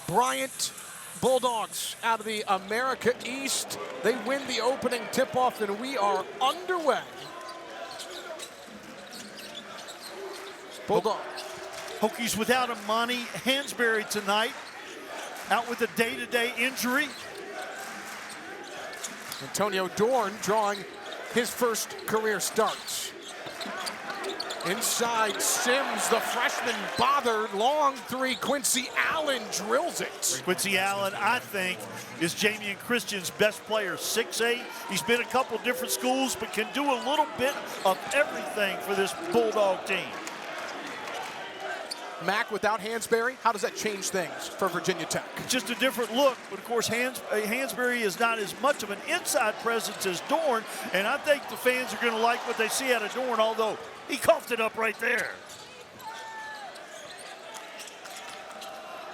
Bryant Bulldogs out of the America East. They win the opening tip-off, and we are underway. Bulldogs. Hokies without Amani Hansberry tonight, out with a day-to-day injury. Antonio Dorne drawing his first career starts. Inside Sims, the freshman bothered, long three, Quincy Allen drills it. Quincy Allen, I think, is Jamie and Christian's best player, 6'8". He's been a couple different schools, but can do a little bit of everything for this Bulldog team. Mac without Hansberry, how does that change things for Virginia Tech? Just a different look, but of course Hansberry is not as much of an inside presence as Dorne, and I think the fans are going to like what they see out of Dorne, although he coughed it up right there.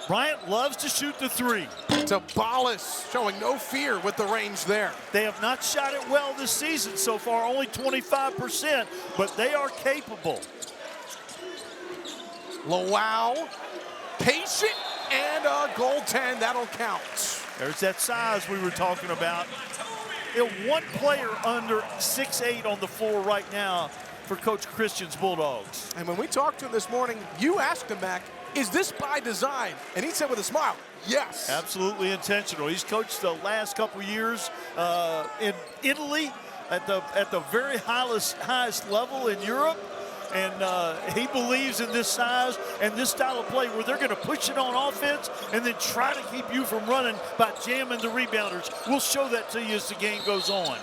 Bryant loves to shoot the three. Avdalas showing no fear with the range there. They have not shot it well this season so far, only 25%, but they are capable. Lawal, patient, and a goaltend, that'll count. There's that size we were talking about. One player under 6'8" on the floor right now for Coach Christian's Bulldogs. And when we talked to him this morning, you asked him, Mac, is this by design? And he said with a smile, yes. Absolutely intentional. He's coached the last couple years in Italy at the very highest level in Europe. And he believes in this size and this style of play where they're going to push it on offense and then try to keep you from running by jamming the rebounders. We'll show that to you as the game goes on.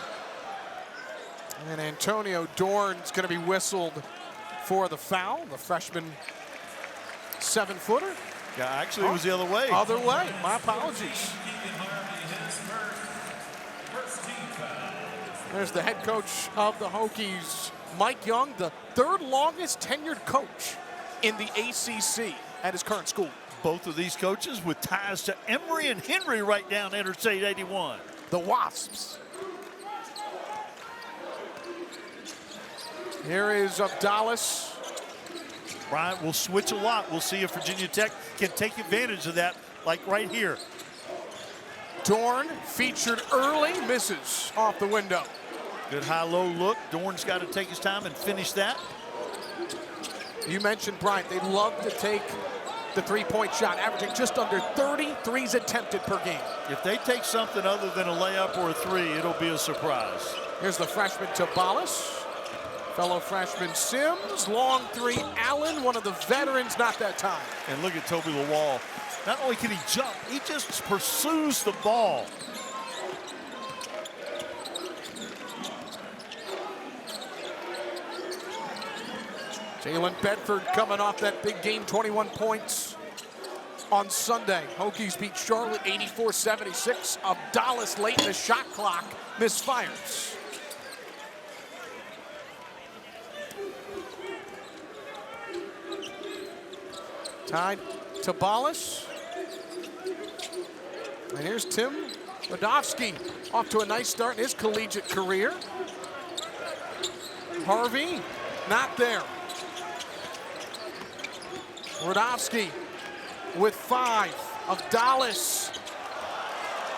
And Antonio Dorne's going to be whistled for the foul, the freshman 7-footer. Yeah, actually it was the other way. Other way, my apologies. There's the head coach of the Hokies, Mike Young, the third longest tenured coach in the ACC at his current school. Both of these coaches with ties to Emory and Henry right down Interstate 81. The Wasps. Here is Avdalas. Bryant will switch a lot. We'll see if Virginia Tech can take advantage of that, like right here. Dorne featured early, misses off the window. Good high-low look. Dorne's got to take his time and finish that. You mentioned Bryant. They love to take the three-point shot, averaging just under 30 threes attempted per game. If they take something other than a layup or a three, it'll be a surprise. Here's the freshman Avdalas. Fellow freshman Sims, long three. Allen, one of the veterans, not that time. And look at Tobi Lawal. Not only can he jump, he just pursues the ball. Jalen Bedford coming off that big game, 21 points on Sunday. Hokies beat Charlotte 84-76. Avdalas late in the shot clock misfires. Tied to Avdalas. And here's Tim Wadowski off to a nice start in his collegiate career. Harvey, not there. Wadowski with 5. Avdalas.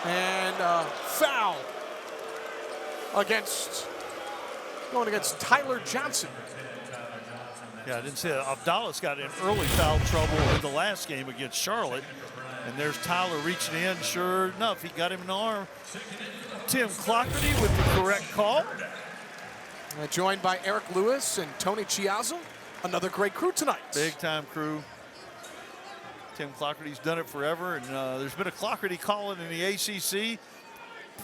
And foul going against Tyler Johnson. Yeah, I didn't say that. Avdalas got in early foul trouble in the last game against Charlotte. And there's Tyler reaching in. Sure enough, he got him in the arm. Tim Clockerty with the correct call. Joined by Eric Lewis and Tony Chiazza. Another great crew tonight. Big time crew. Tim Clockerty's done it forever, and there's been a Clockerty calling in the ACC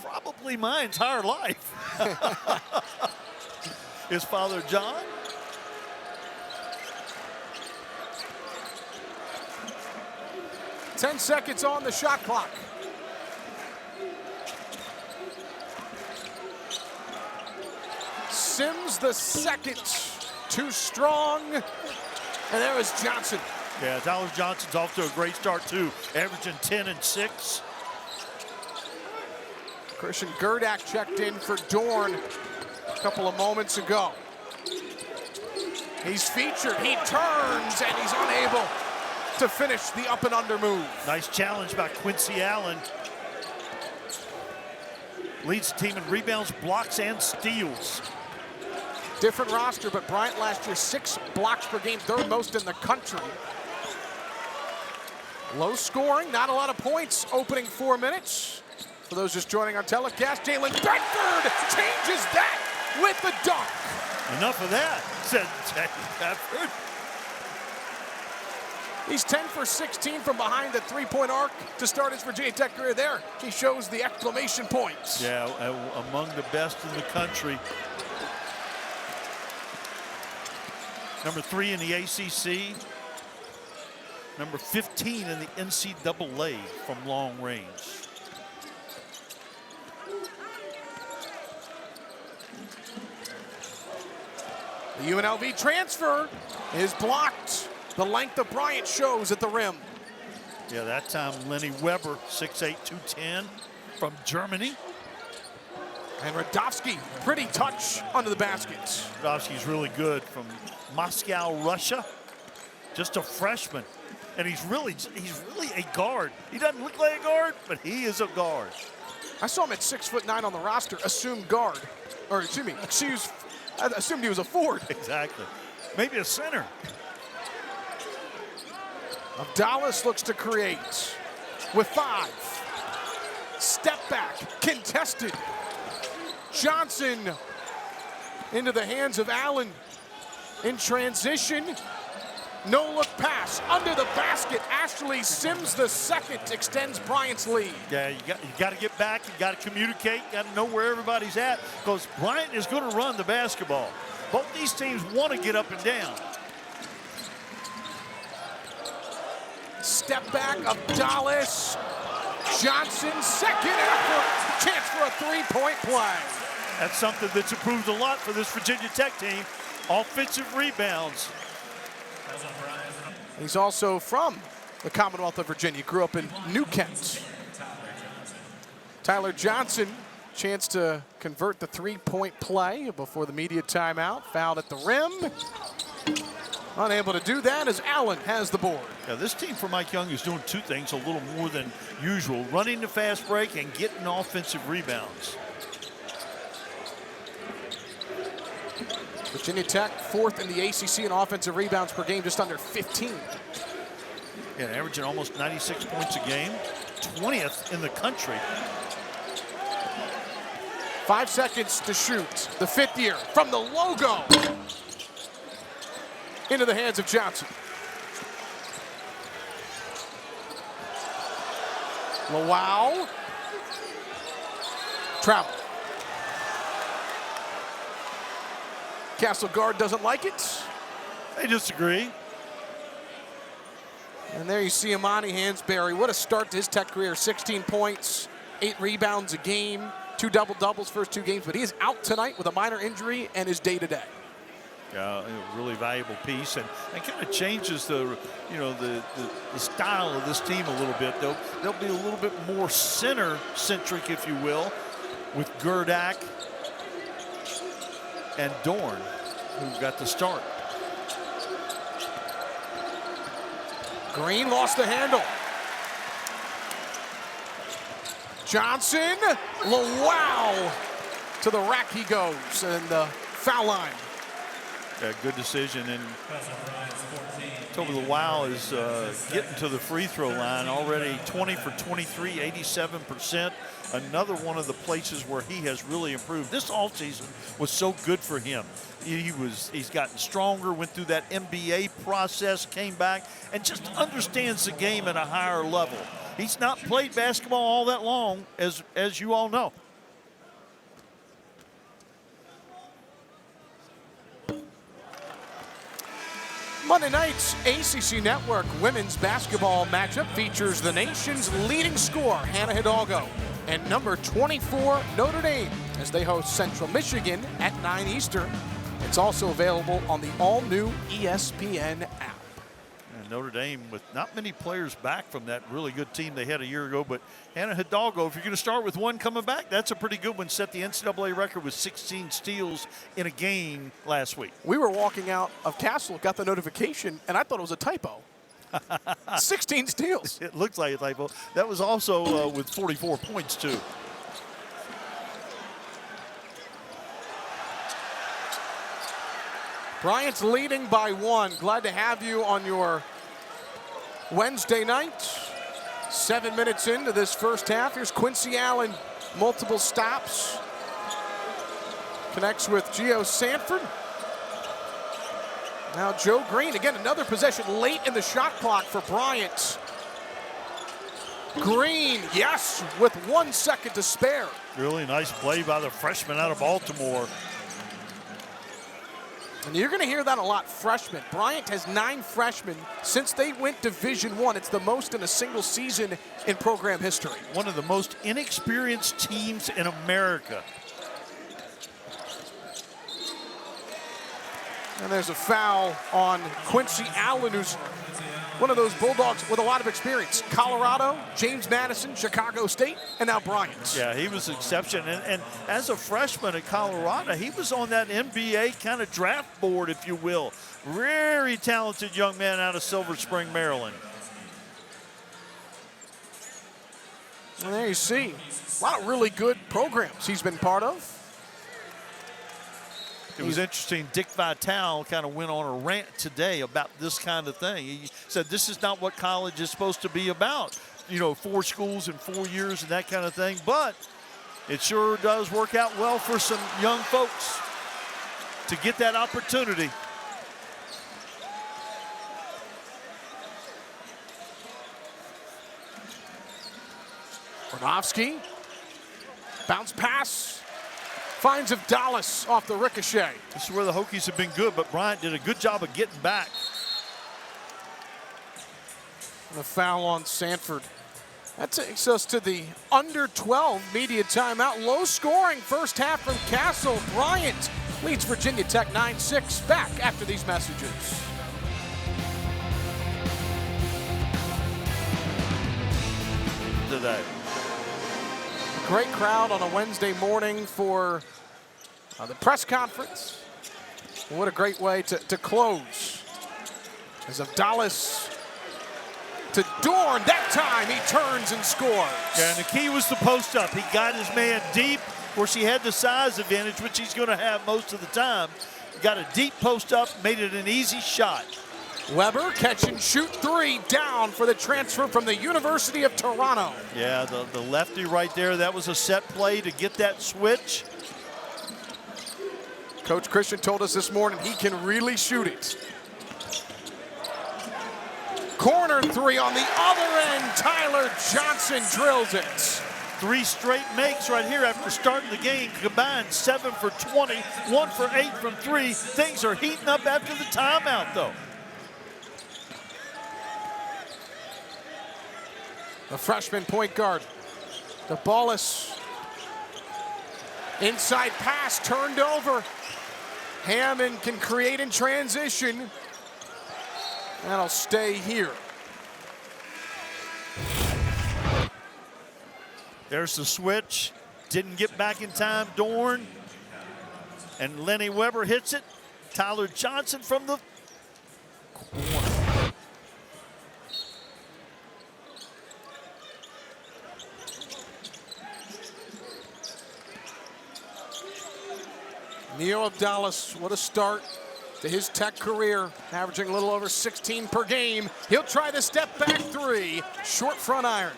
probably my entire life. His father, John. Ten seconds on the shot clock. Sims the second, too strong. And there is Johnson. Yeah, Tyler Johnson's off to a great start too, averaging 10 and 6. Christian Gurdak checked in for Dorne a couple of moments ago. He's featured, he turns, and he's unable to finish the up and under move. Nice challenge by Quincy Allen. Leads the team in rebounds, blocks, and steals. Different roster, but Bryant last year 6 blocks per game, 3rd most in the country. Low scoring, not a lot of points opening 4 minutes. For those just joining our telecast, Jalen Bedford changes that with the dunk. Enough of that, said Bedford. He's 10 for 16 from behind the three-point arc to start his Virginia Tech career there. He shows the exclamation points. Yeah, among the best in the country. Number 3 in the ACC. Number 15 in the NCAA from long range. The UNLV transfer is blocked. The length of Bryant shows at the rim. Yeah, that time Lenny Weber, 6'8", 210 from Germany. And Radovsky, pretty touch under the basket. Radovsky's really good from Moscow, Russia. Just a freshman. And he's really a guard. He doesn't look like a guard, but he is a guard. I saw him at 6'9" on the roster, assumed guard. Or excuse me, I assumed he was a forward. Exactly. Maybe a center. Avdalas looks to create with 5. Step back, contested. Johnson into the hands of Allen in transition. No look pass under the basket. Ashley Sims the second extends Bryant's lead. Yeah, you got to get back. You got to communicate. You got to know where everybody's at because Bryant is going to run the basketball. Both these teams want to get up and down. Step back of Avdalas. Johnson, second effort. Chance for a three-point play. That's something that's improved a lot for this Virginia Tech team. Offensive rebounds. He's also from the Commonwealth of Virginia. Grew up in New Kent. Tyler Johnson, chance to convert the three-point play before the media timeout. Fouled at the rim. Unable to do that as Allen has the board. Yeah, this team for Mike Young is doing 2 things a little more than usual. Running the fast break and getting offensive rebounds. Virginia Tech 4th in the ACC in offensive rebounds per game, just under 15. Yeah, averaging almost 96 points a game. 20th in the country. 5 seconds to shoot. The 5th year from the logo. Into the hands of Johnson. Lawal. Travel. Castle guard doesn't like it. They disagree. And there you see Imani Hansberry. What a start to his Tech career. 16 points, 8 rebounds a game, 2 double-doubles first 2 games. But he is out tonight with a minor injury and is day-to-day. Yeah, a really valuable piece, and kind of changes the style of this team a little bit. They'll be a little bit more center-centric, if you will, with Gurdak and Dorne, who got the start. Green lost the handle. Johnson, Lawal to the rack he goes, and the foul line. Yeah, good decision, and Tobi Lawal is getting to the free throw line already. 20 for 23, 87%. Another one of the places where he has really improved. This offseason was so good for him. He's gotten stronger, went through that NBA process, came back, and just understands the game at a higher level. He's not played basketball all that long, as you all know. Monday night's ACC Network women's basketball matchup features the nation's leading scorer, Hannah Hidalgo, and number 24, Notre Dame, as they host Central Michigan at 9 Eastern. It's also available on the all-new ESPN app. And Notre Dame with not many players back from that really good team they had a year ago, but Hannah Hidalgo, if you're going to start with one coming back, that's a pretty good one. Set the NCAA record with 16 steals in a game last week. We were walking out of Castle, got the notification, and I thought it was a typo. 16 steals. It looks like a typo. That was also with 44 points, too. Bryant's leading by 1. Glad to have you on your Wednesday night. 7 minutes into this first half. Here's Quincy Allen, multiple stops. Connects with Gio Sanford. Now Joe Green, again, another possession late in the shot clock for Bryant. Green, yes, with 1 second to spare. Really nice play by the freshman out of Baltimore. And you're going to hear that a lot, freshmen. Bryant has 9 freshmen since they went Division I. It's the most in a single season in program history. One of the most inexperienced teams in America. And there's a foul on Quincy Allen, who's one of those Bulldogs with a lot of experience. Colorado, James Madison, Chicago State, and now Bryant. Yeah, he was an exception. And as a freshman at Colorado, he was on that NBA kind of draft board, if you will. Very talented young man out of Silver Spring, Maryland. And there you see a lot of really good programs he's been part of. It was interesting, Dick Vitale kind of went on a rant today about this kind of thing. He said this is not what college is supposed to be about. You know, 4 schools in 4 years and that kind of thing. But it sure does work out well for some young folks to get that opportunity. Brodowski, bounce pass. Finds Avdalas off the ricochet. This is where the Hokies have been good, but Bryant did a good job of getting back. And a foul on Sanford. That takes us to the under 12 media timeout. Low scoring first half from Castle. Bryant leads Virginia Tech 9-6. Back after these messages. Today. Great crowd on a Wednesday morning for the press conference. What a great way to close. As Avdalas to Dorne. That time he turns and scores. Yeah, and the key was the post up. He got his man deep. Of course, he had the size advantage, which he's going to have most of the time. Got a deep post up, made it an easy shot. Weber, catch and shoot 3, down for the transfer from the University of Toronto. Yeah, the lefty right there, that was a set play to get that switch. Coach Christian told us this morning he can really shoot it. Corner 3 on the other end. Tyler Johnson drills it. 3 straight makes right here after starting the game. Combined 7 for 20, 1 for 8 from 3. Things are heating up after the timeout, though. The freshman point guard. The ball is inside pass turned over. Hammond can create in transition. That'll stay here. There's the switch. Didn't get back in time, Dorne. And Lenny Weber hits it. Tyler Johnson from the corner. Neo Avdalas, what a start to his Tech career, averaging a little over 16 per game. He'll try the step back 3, short front iron.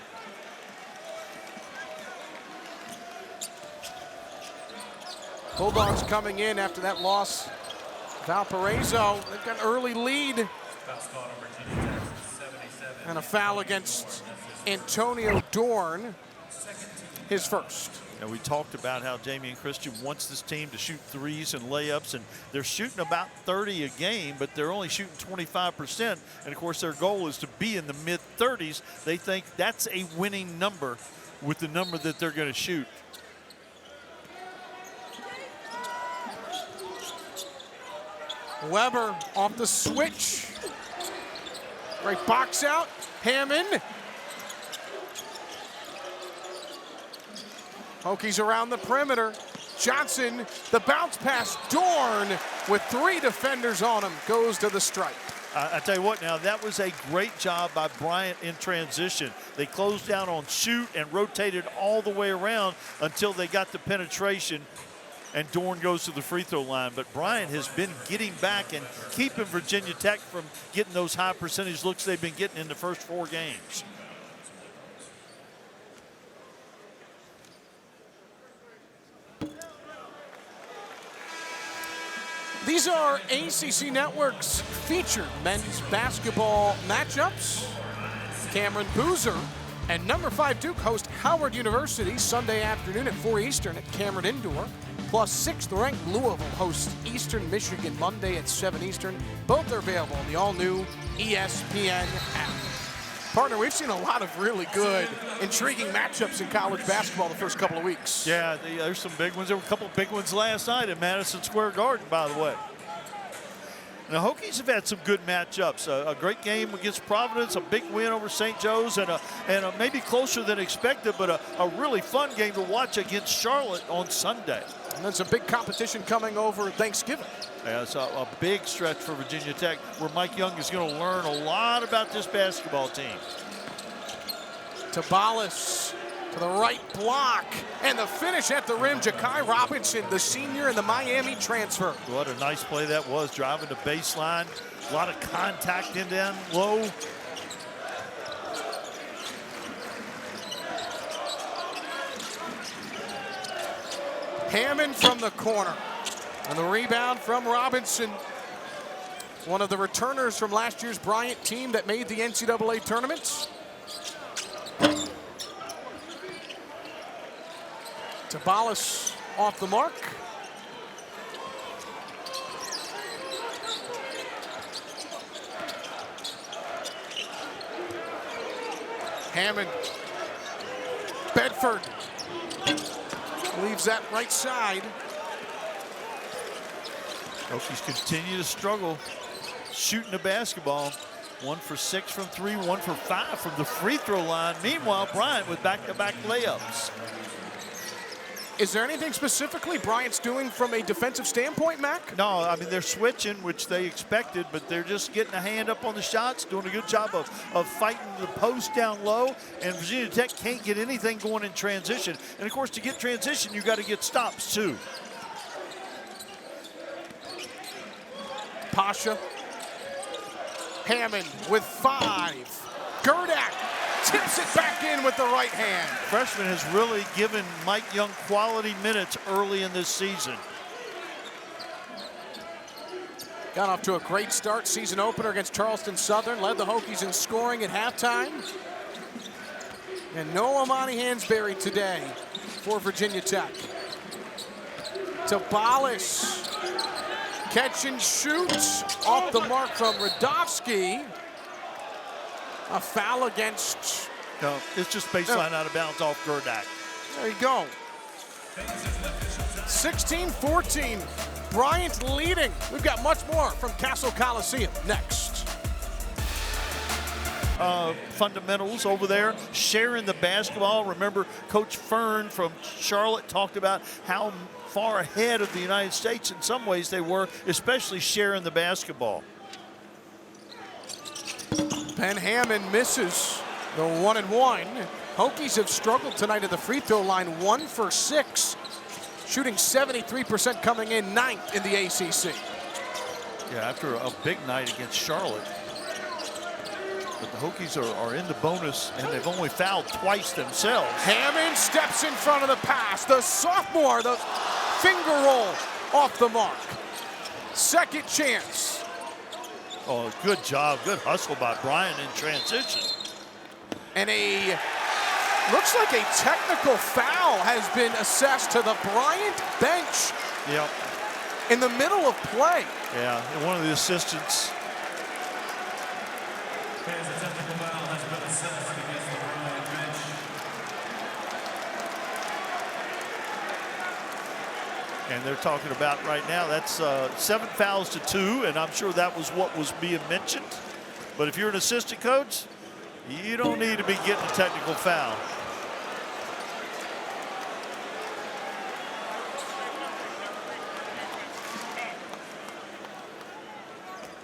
Bulldogs coming in after that loss. Valparaiso, they've got an early lead. And a foul against Antonio Dorne, his first. And we talked about how Damian Christian wants this team to shoot threes and layups, and they're shooting about 30 a game, but they're only shooting 25%. And of course, their goal is to be in the mid-30s. They think that's a winning number with the number that they're going to shoot. Weber off the switch. Great box out. Hammond. Hokies around the perimeter. Johnson, the bounce pass. Dorne with 3 defenders on him, goes to the stripe. I tell you what now, that was a great job by Bryant in transition. They closed down on shoot and rotated all the way around until they got the penetration, and Dorne goes to the free throw line. But Bryant has been getting back and keeping Virginia Tech from getting those high percentage looks they've been getting in the first 4 games. These are ACC Network's featured men's basketball matchups. Cameron Boozer and number 5 Duke host Howard University Sunday afternoon at 4 Eastern at Cameron Indoor. Plus 6th ranked Louisville hosts Eastern Michigan Monday at 7 Eastern. Both are available on the all-new ESPN app. Partner, we've seen a lot of really good, intriguing matchups in college basketball the first couple of weeks. Yeah, there's some big ones. There were a couple of big ones last night at Madison Square Garden, by the way. And the Hokies have had some good matchups. A great game against Providence, a big win over St. Joe's, and a maybe closer than expected, but a really fun game to watch against Charlotte on Sunday. And there's a big competition coming over Thanksgiving. Yeah, it's a big stretch for Virginia Tech, where Mike Young is going to learn a lot about this basketball team. Avdalas to the right block, and the finish at the rim. Ja'Kai Robinson, the senior and the Miami transfer. What a nice play that was, driving the baseline. A lot of contact in down low. Hammond from the corner. And the rebound from Robinson. One of the returners from last year's Bryant team that made the NCAA tournaments. Avdalas off the mark. Hammond. Bedford. Leaves that right side. Hokies continue to struggle shooting the basketball. 1 for 6 from 3, 1 for 5 from the free throw line. Meanwhile, Bryant with back-to-back layups. Is there anything specifically Bryant's doing from a defensive standpoint, Mac? No, I mean, they're switching, which they expected, but they're just getting a hand up on the shots, doing a good job of fighting the post down low, and Virginia Tech can't get anything going in transition. And, of course, to get transition, you got to get stops, too. Pasha. Hammond with 5. Gurdak tips it back in with the right hand. Freshman has really given Mike Young quality minutes early in this season. Got off to a great start. Season opener against Charleston Southern. Led the Hokies in scoring at halftime. And no Amani Hansberry today for Virginia Tech. Avdalas. Catch and shoot. Off the mark from Radovsky. A foul against... No, it's just baseline out of bounds off Gurdak. There you go. 16-14. Bryant leading. We've got much more from Castle Coliseum next. Fundamentals over there, sharing the basketball. Remember, Coach Fern from Charlotte talked about how far ahead of the United States in some ways they were, especially sharing the basketball. Ben Hammond misses the 1-and-1. Hokies have struggled tonight at the free throw line, 1 for 6, shooting 73% coming in 9th in the ACC. Yeah, after a big night against Charlotte. But the Hokies are in the bonus, and they've only fouled twice themselves. Hammond steps in front of the pass. The sophomore, the finger roll off the mark. Second chance. Oh, good job. Good hustle by Bryant in transition. And looks like a technical foul has been assessed to the Bryant bench. Yep. In the middle of play. Yeah, and one of the assistants. A technical foul has been assessed against the Bryant bench. And they're talking about right now, that's 7 fouls to 2, and I'm sure that was what was being mentioned. But if you're an assistant coach, you don't need to be getting a technical foul.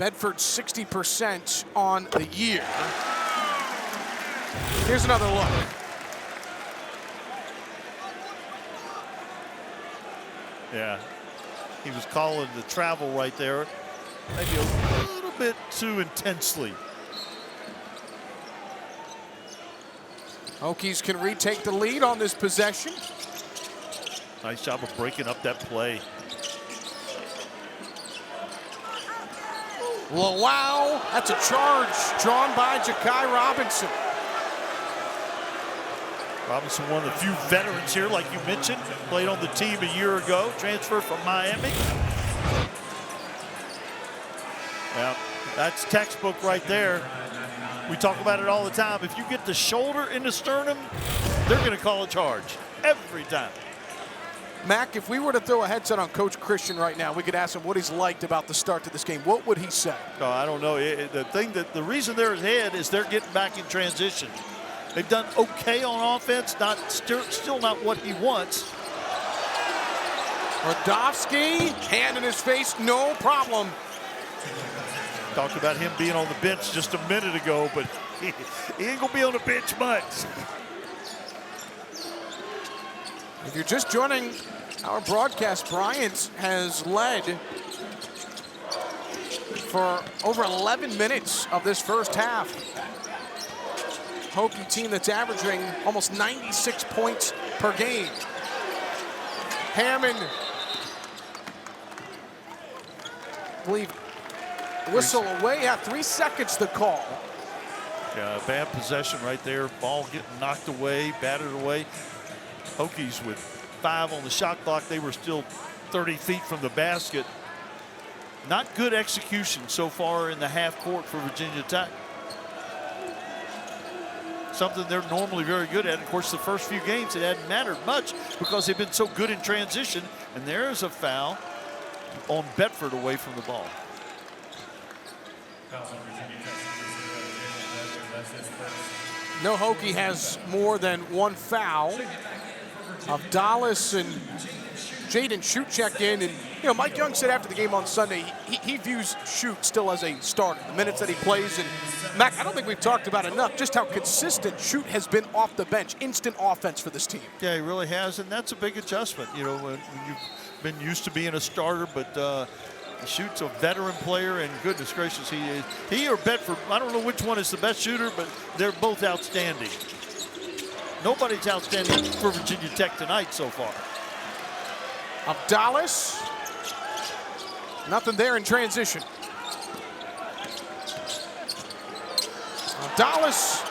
Bedford 60% on the year. Here's another look. Yeah, he was calling the travel right there, maybe a little bit too intensely. Hokies can retake the lead on this possession. Nice job of breaking up that play. Lawal, that's a charge drawn by Ja'Kai Robinson. Robinson, one of the few veterans here, like you mentioned, played on the team a year ago, transferred from Miami. Yeah, that's textbook right there. We talk about it all the time. If you get the shoulder in the sternum, they're going to call a charge every time. Mac, if we were to throw a headset on Coach Christian right now, we could ask him what he's liked about the start to this game. What would he say? Oh, I don't know. The reason they're ahead is they're getting back in transition. They've done okay on offense, still not what he wants. Radovsky, hand in his face, no problem. Talked about him being on the bench just a minute ago, but he ain't gonna be on the bench much. If you're just joining our broadcast, Bryant has led for over 11 minutes of this first half. Hokie team that's averaging almost 96 points per game. Hammond, I believe, whistle away at 3 seconds to call. Yeah, bad possession right there. Ball getting knocked away, batted away. Hokies with 5 on the shot clock. They were still 30 feet from the basket. Not good execution so far in the half court for Virginia Tech. Something they're normally very good at. Of course, the first few games it hadn't mattered much because they've been so good in transition. And there's a foul on Bedford away from the ball. No Hokie has more than 1 foul. Avdalas and Jaden Shoot check in, and Mike Young said after the game on Sunday he views Shoot still as a starter. The minutes that he plays, and Mac, I don't think we've talked about enough just how consistent Shoot has been off the bench. Instant offense for this team. Yeah, he really has, and that's a big adjustment. When you've been used to being a starter, but Shoot's a veteran player, and goodness gracious, he or Bedford, I don't know which one is the best shooter, but they're both outstanding. Nobody's outstanding for Virginia Tech tonight so far. Avdalas, nothing there in transition. Avdalas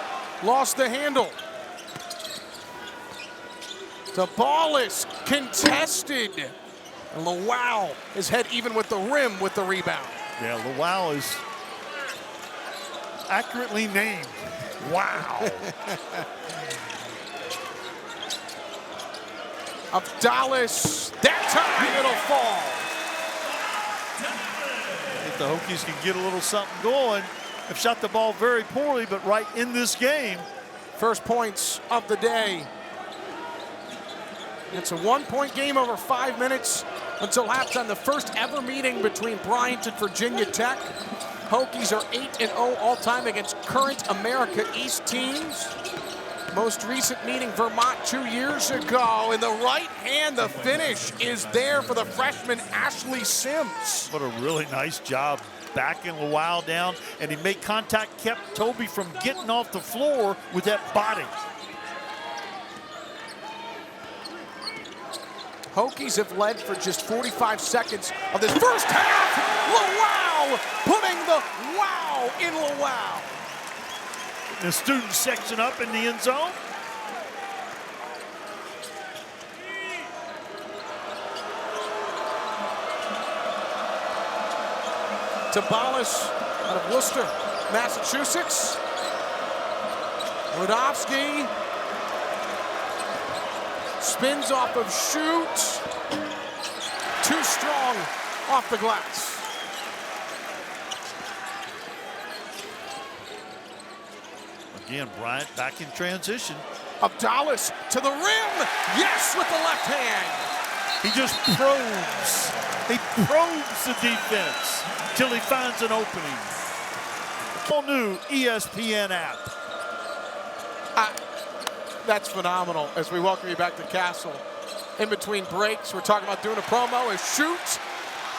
lost the handle. The ball is contested. And Lawal is head even with the rim with the rebound. Yeah, Lawal is accurately named. Wow. Avdalas, that time it'll fall. If the Hokies can get a little something going, have shot the ball very poorly, but right in this game. First points of the day. It's a 1-point game over 5 minutes until halftime. The first ever meeting between Bryant and Virginia Tech. Hokies are 8-0 all-time against current America East teams. Most recent meeting, Vermont 2 years ago. In the right hand, the finish is there for the freshman Ashley Sims. What a really nice job backing Lawal down, and he made contact, kept Tobi from getting off the floor with that body. Hokies have led for just 45 seconds of this first half. Lawal putting the wow in Lawal. The student section up in the end zone. Tabalis out of Worcester, Massachusetts. Radovsky spins off of Shoot. Too strong off the glass. Again, Bryant back in transition. Avdalas to the rim. Yes, with the left hand. He just probes. He probes the defense till he finds an opening. Whole new ESPN app. That's phenomenal. As we welcome you back to Castle. In between breaks, we're talking about doing a promo. As shoots,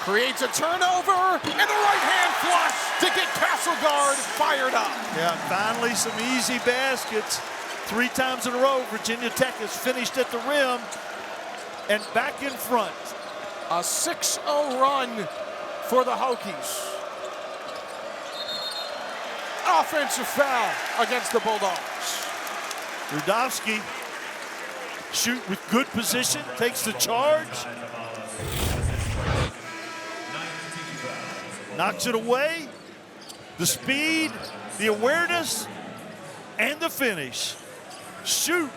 creates a turnover, and the right hand flush to get Castle guard fired up. Yeah, finally some easy baskets. 3 times in a row, Virginia Tech has finished at the rim and back in front. A 6-0 run for the Hokies. Offensive foul against the Bulldogs. Rudowski, shoot with good position, takes the charge. Knocks it away. The speed, the awareness, and the finish. Shoot,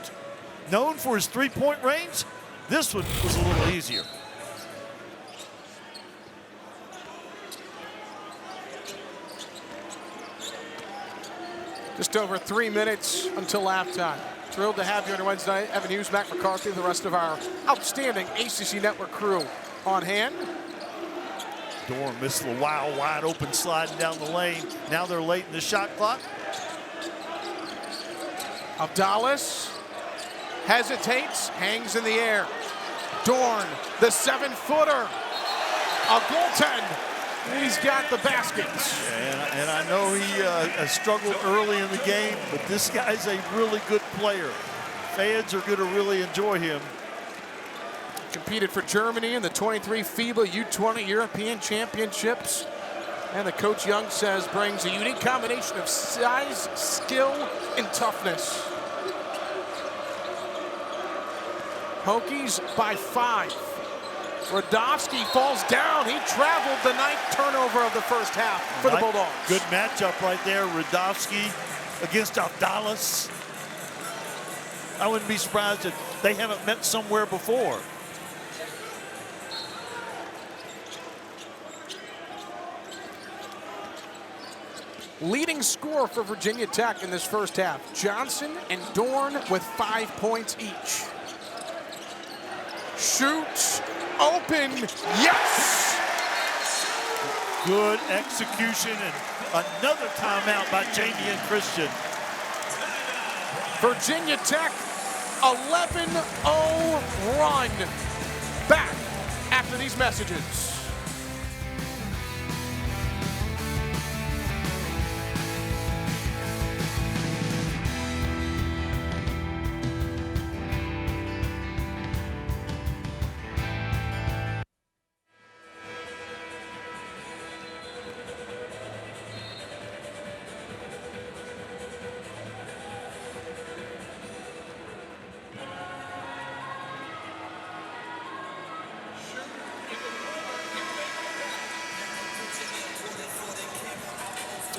known for his three-point range, this one was a little easier. Just over 3 minutes until halftime. Thrilled to have you on your Wednesday night. Evan Hughes, Matt McCarthy, the rest of our outstanding ACC Network crew on hand. Dorne missed the wide open sliding down the lane. Now they're late in the shot clock. Avdalas hesitates, hangs in the air. Dorne, the 7-footer. A goaltend. He's got the baskets. And I know he struggled early in the game, but this guy's a really good player. Fans are going to really enjoy him. Competed for Germany in the 23 FIBA U20 European Championships. And the coach Young says brings a unique combination of size, skill, and toughness. Hokies by 5. Rudowski falls down. He traveled the 9th turnover of the first half for the Bulldogs. Good matchup right there. Rudowski against Avdalas. I wouldn't be surprised if they haven't met somewhere before. Leading scorer for Virginia Tech in this first half. Johnson and Dorne with 5 points each. Shoots, open, yes! Good execution and another timeout by Jamie and Christian. Virginia Tech, 11-0 run. Back after these messages.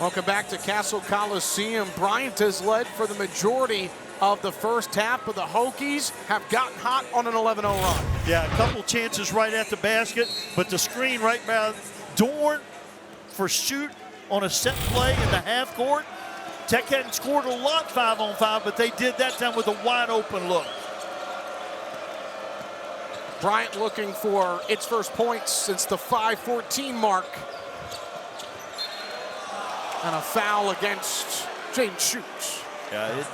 Welcome back to Castle Coliseum. Bryant has led for the majority of the first half, but the Hokies have gotten hot on an 11-0 run. Yeah, a couple chances right at the basket, but the screen right by Dorne for shoot on a set play in the half court. Tech hadn't scored a lot 5-on-5, but they did that time with a wide open look. Bryant looking for its first points since the 5:14 mark. And a foul against James Shoots. Yeah,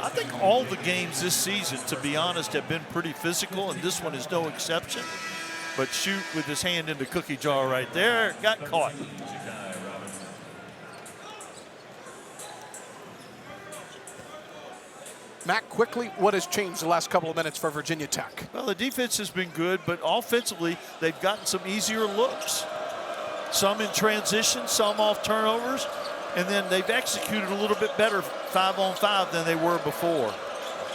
I think all the games this season, to be honest, have been pretty physical, and this one is no exception. But Shoot with his hand in the cookie jar right there, got caught. Matt, quickly, what has changed the last couple of minutes for Virginia Tech? Well, the defense has been good, but offensively, they've gotten some easier looks. Some in transition, some off turnovers, and then they've executed a little bit better 5-on-5 than they were before.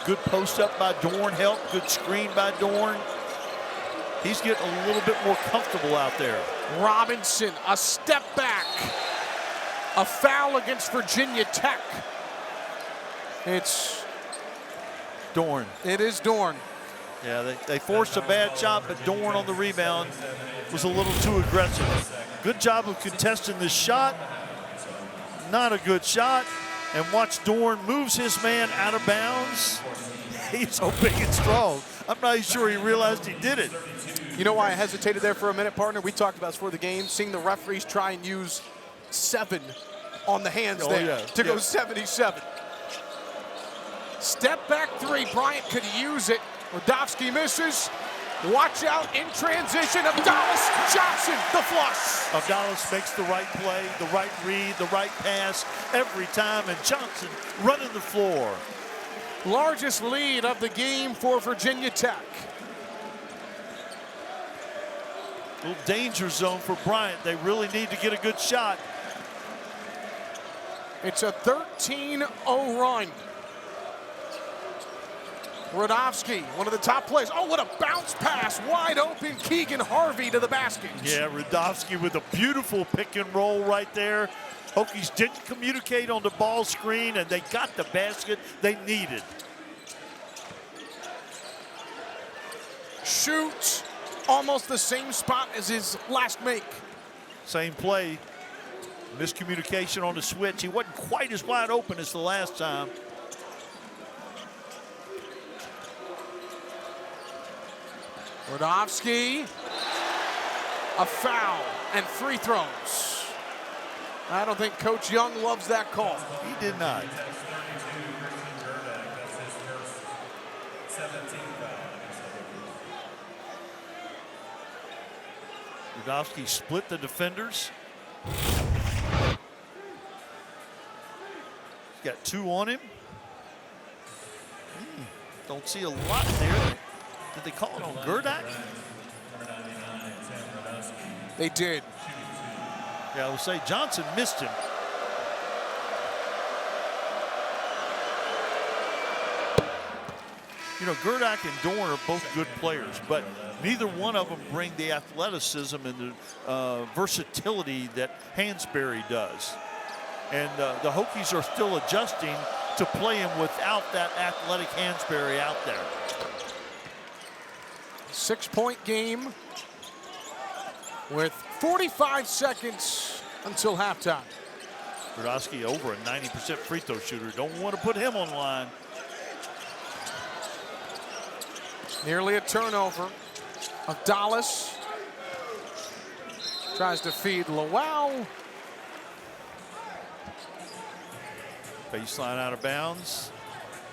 Good post up by Dorne help, good screen by Dorne. He's getting a little bit more comfortable out there. Robinson, a step back. A foul against Virginia Tech. It's Dorne. It is Dorne. Yeah, they forced a bad shot, but Dorne on the rebound was a little too aggressive. Good job of contesting this shot. Not a good shot. And watch Dorne moves his man out of bounds. He's so big and strong. I'm not even sure he realized he did it. You know why I hesitated there for a minute, partner? We talked about this before the game, seeing the referees try and use 7 on the hands to go 77. Step back 3, Bryant could use it. Rodofsky misses. Watch out in transition. Avdalas, Johnson, the flush. Avdalas makes the right play, the right read, the right pass every time, and Johnson running the floor. Largest lead of the game for Virginia Tech. Little danger zone for Bryant. They really need to get a good shot. It's a 13-0 run. Rodofsky, one of the top plays. Oh, what a bounce pass. Wide open, Keegan Harvey to the basket. Yeah, Rodofsky with a beautiful pick and roll right there. Hokies didn't communicate on the ball screen, and they got the basket they needed. Shoots almost the same spot as his last make. Same play. Miscommunication on the switch. He wasn't quite as wide open as the last time. Rodofsky, a foul and free throws. I don't think Coach Young loves that call. He did not. Rodofsky split the defenders. He's got 2 on him. Don't see a lot there. Did they call it on Gurdak? They did. Yeah, I will say Johnson missed him. You know, Gurdak and Dorne are both good players, but neither one of them bring the athleticism and the versatility that Hansberry does. And the Hokies are still adjusting to play him without that athletic Hansberry out there. 6-point game with 45 seconds until halftime. Rodofsky over a 90% free throw shooter. Don't want to put him on the line. Nearly a turnover. Avdalas tries to feed Lawal. Baseline out of bounds.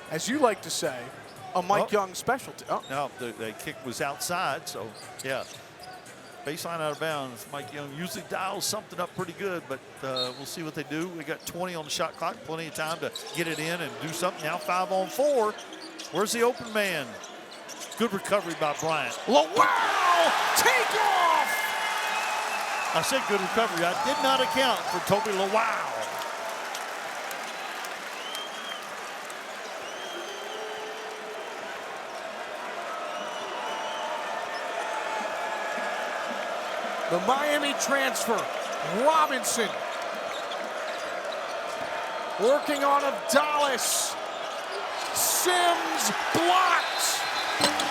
As you like to say, a Mike Young specialty. Oh. No, the kick was outside, so yeah. Baseline out of bounds. Mike Young usually dials something up pretty good, but we'll see what they do. We got 20 on the shot clock, plenty of time to get it in and do something. Now 5 on 4. Where's the open man? Good recovery by Bryant. Lawal, take off! I said good recovery. I did not account for Tobi Lawal. The Miami transfer, Robinson. Working on Avdalas. Sims blocked.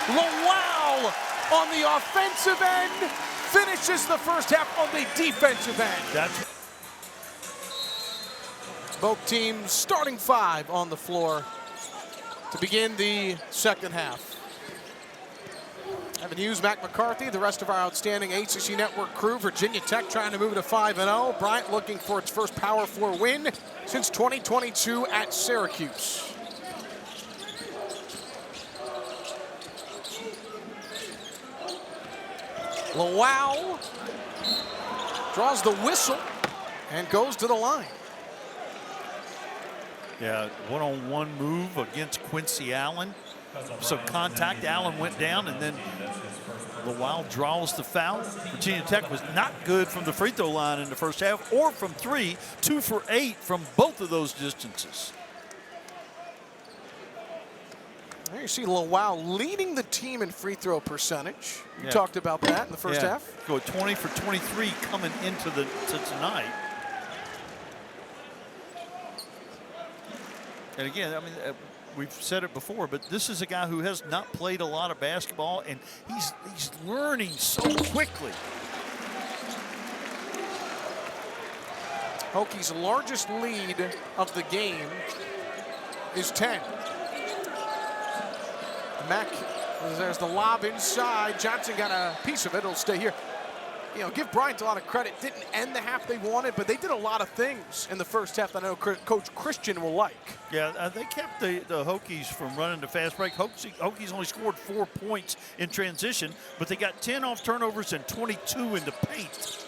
Lawal on the offensive end finishes the first half on the defensive end. Both teams starting 5 on the floor to begin the second half. Evan Hughes, Mac McCarthy, the rest of our outstanding ACC Network crew. Virginia Tech trying to move to 5-0. Bryant looking for its first Power 4 win since 2022 at Syracuse. Lawal draws the whistle and goes to the line. Yeah, one-on-one move against Quincy Allen. Some contact, Allen went down, and then Lawal draws the foul. Virginia Tech was not good from the free throw line in the first half or from 3, 2 for 8 from both of those distances. There you see Lawal leading the team in free throw percentage. You talked about that in the first half. Go 20 for 23 coming into tonight. And again, I mean, we've said it before, but this is a guy who has not played a lot of basketball, and he's learning so quickly. Hokies' largest lead of the game is 10. Mack, there's the lob inside. Johnson got a piece of it. It'll stay here. You know, give Bryant a lot of credit. Didn't end the half they wanted, but they did a lot of things in the first half that I know Coach Christian will like. Yeah, they kept the Hokies from running the fast break. Hokies only scored 4 points in transition, but they got 10 off turnovers and 22 in the paint.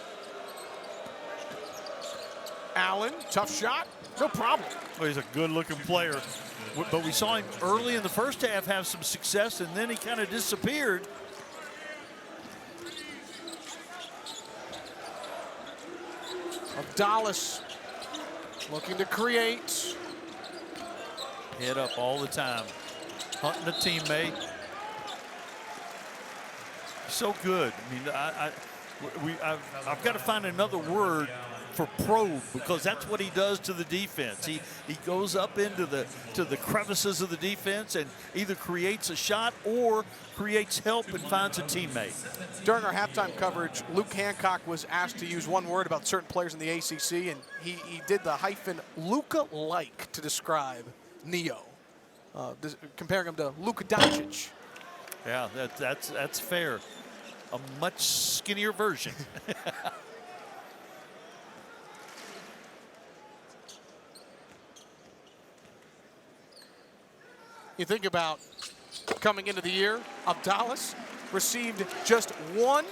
Allen, tough shot, no problem. Well, he's a good-looking player, but we saw him early in the first half have some success, and then he kind of disappeared. Avdalas looking to create. Head up all the time, hunting a teammate. So good. I mean, I've got to find another word for probe, because that's what he does to the defense. He goes up into the crevices of the defense and either creates a shot or creates help and finds a teammate. During our halftime coverage, Luke Hancock was asked to use one word about certain players in the ACC, and he did the hyphen Luka-like to describe Neo, comparing him to Luka Doncic. Yeah, that's fair. A much skinnier version. You think about coming into the year, Avdalas received just one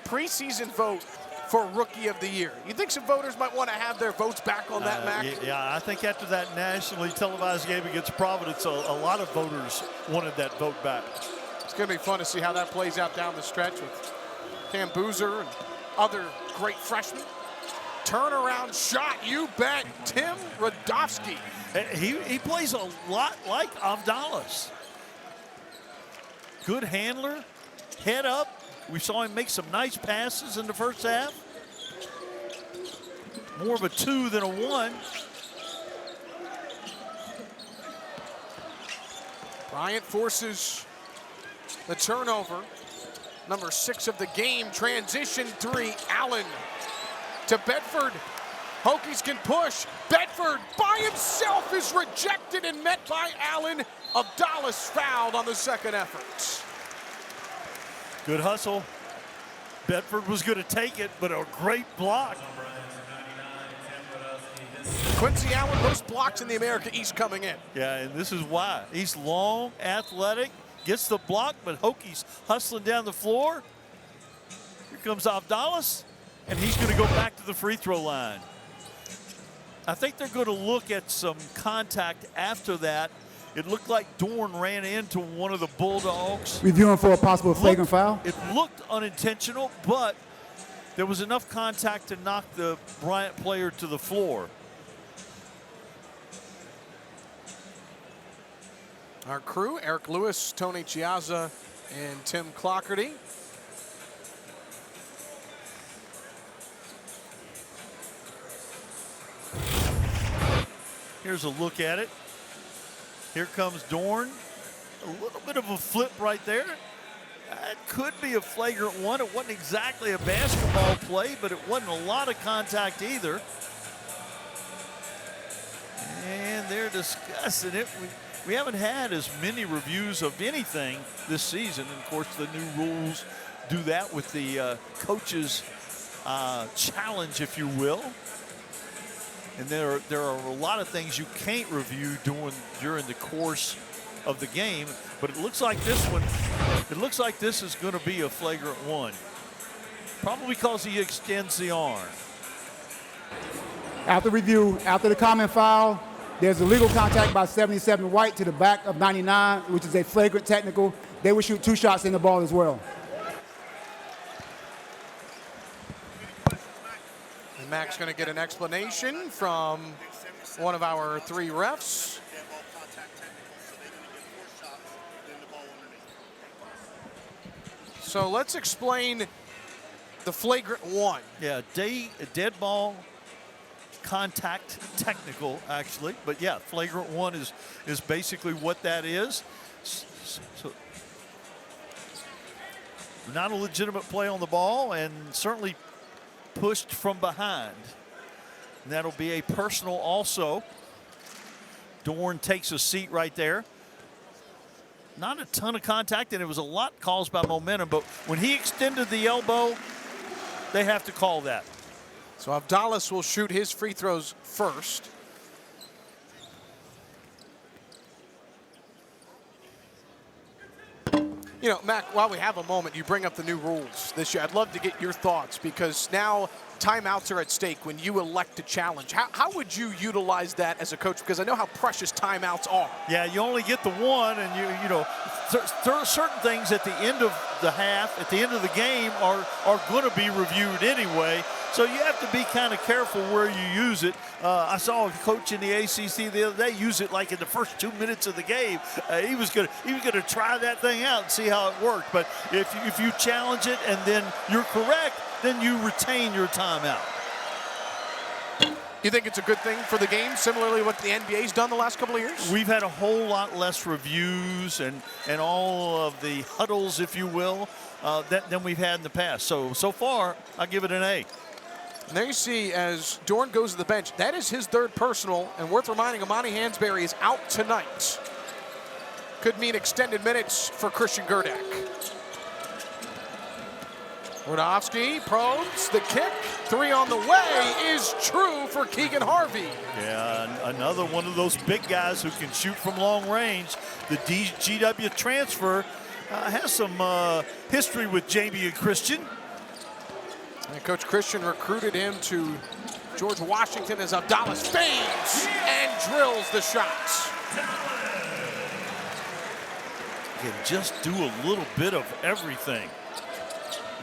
preseason vote for Rookie of the Year. You think some voters might want to have their votes back on that, Mac? Yeah, I think after that nationally televised game against Providence, a lot of voters wanted that vote back. It's going to be fun to see how that plays out down the stretch with Cam Boozer and other great freshmen. Turnaround shot, you bet. Tim Radofsky. He plays a lot like Avdalas. Good handler, head up. We saw him make some nice passes in the first half. More of a 2 than a 1. Bryant forces the turnover. Number 6 of the game, transition 3, Allen to Bedford. Hokies can push. Bedford by himself is rejected and met by Allen. Avdalas fouled on the second effort. Good hustle. Bedford was going to take it, but a great block. Quincy Allen, most blocks in the America East coming in. Yeah, and this is why. He's long, athletic, gets the block, but Hokies hustling down the floor. Here comes Avdalas, and he's going to go back to the free throw line. I think they're going to look at some contact after that. It looked like Dorne ran into one of the Bulldogs. Reviewing for a possible flagrant foul. It looked unintentional, but there was enough contact to knock the Bryant player to the floor. Our crew, Eric Lewis, Tony Chiazza, and Tim Clockerty. Here's a look at it. Here comes Dorne. A little bit of a flip right there. That could be a flagrant one. It wasn't exactly a basketball play, but it wasn't a lot of contact either. And they're discussing it. We haven't had as many reviews of anything this season. And of course, the new rules do that with the coaches' challenge, if you will. And there are a lot of things you can't review during the course of the game, but it looks like this one, is going to be a flagrant one. Probably because he extends the arm. After review, after the common foul, there's illegal contact by 77 White to the back of 99, which is a flagrant technical. They will shoot 2 shots in the ball as well. Mac's going to get an explanation from one of our 3 refs. So let's explain the flagrant one. Yeah, dead ball contact technical, actually. But yeah, flagrant one is basically what that is. So not a legitimate play on the ball, and certainly pushed from behind. And that'll be a personal also. Dorne takes a seat right there. Not a ton of contact, and it was a lot caused by momentum, but when he extended the elbow, they have to call that. So Avdalas will shoot his free throws first. You know, Mac, while we have a moment, you bring up the new rules this year. I'd love to get your thoughts, because now timeouts are at stake when you elect to challenge. How would you utilize that as a coach? Because I know how precious timeouts are. Yeah, you only get the one, and you know, certain things at the end of the half, at the end of the game, are going to be reviewed anyway. So you have to be kind of careful where you use it. I saw a coach in the ACC the other day use it like in the first 2 minutes of the game. He was gonna try that thing out and see how it worked. But if you challenge it and then you're correct, then you retain your timeout. You think it's a good thing for the game, similarly what the NBA's done the last couple of years? We've had a whole lot less reviews and all of the huddles, if you will, than we've had in the past. So far, I give it an A. And there you see, as Dorne goes to the bench, that is his third personal, and worth reminding, Amani Hansberry is out tonight. Could mean extended minutes for Christian Gurdak. Wardowski probes the kick. 3 on the way is true for Keegan Harvey. Yeah, another one of those big guys who can shoot from long range. The GW transfer has some history with Jamie and Christian. And Coach Christian recruited him to George Washington as Avdalas fades and drills the shots. Can just do a little bit of everything.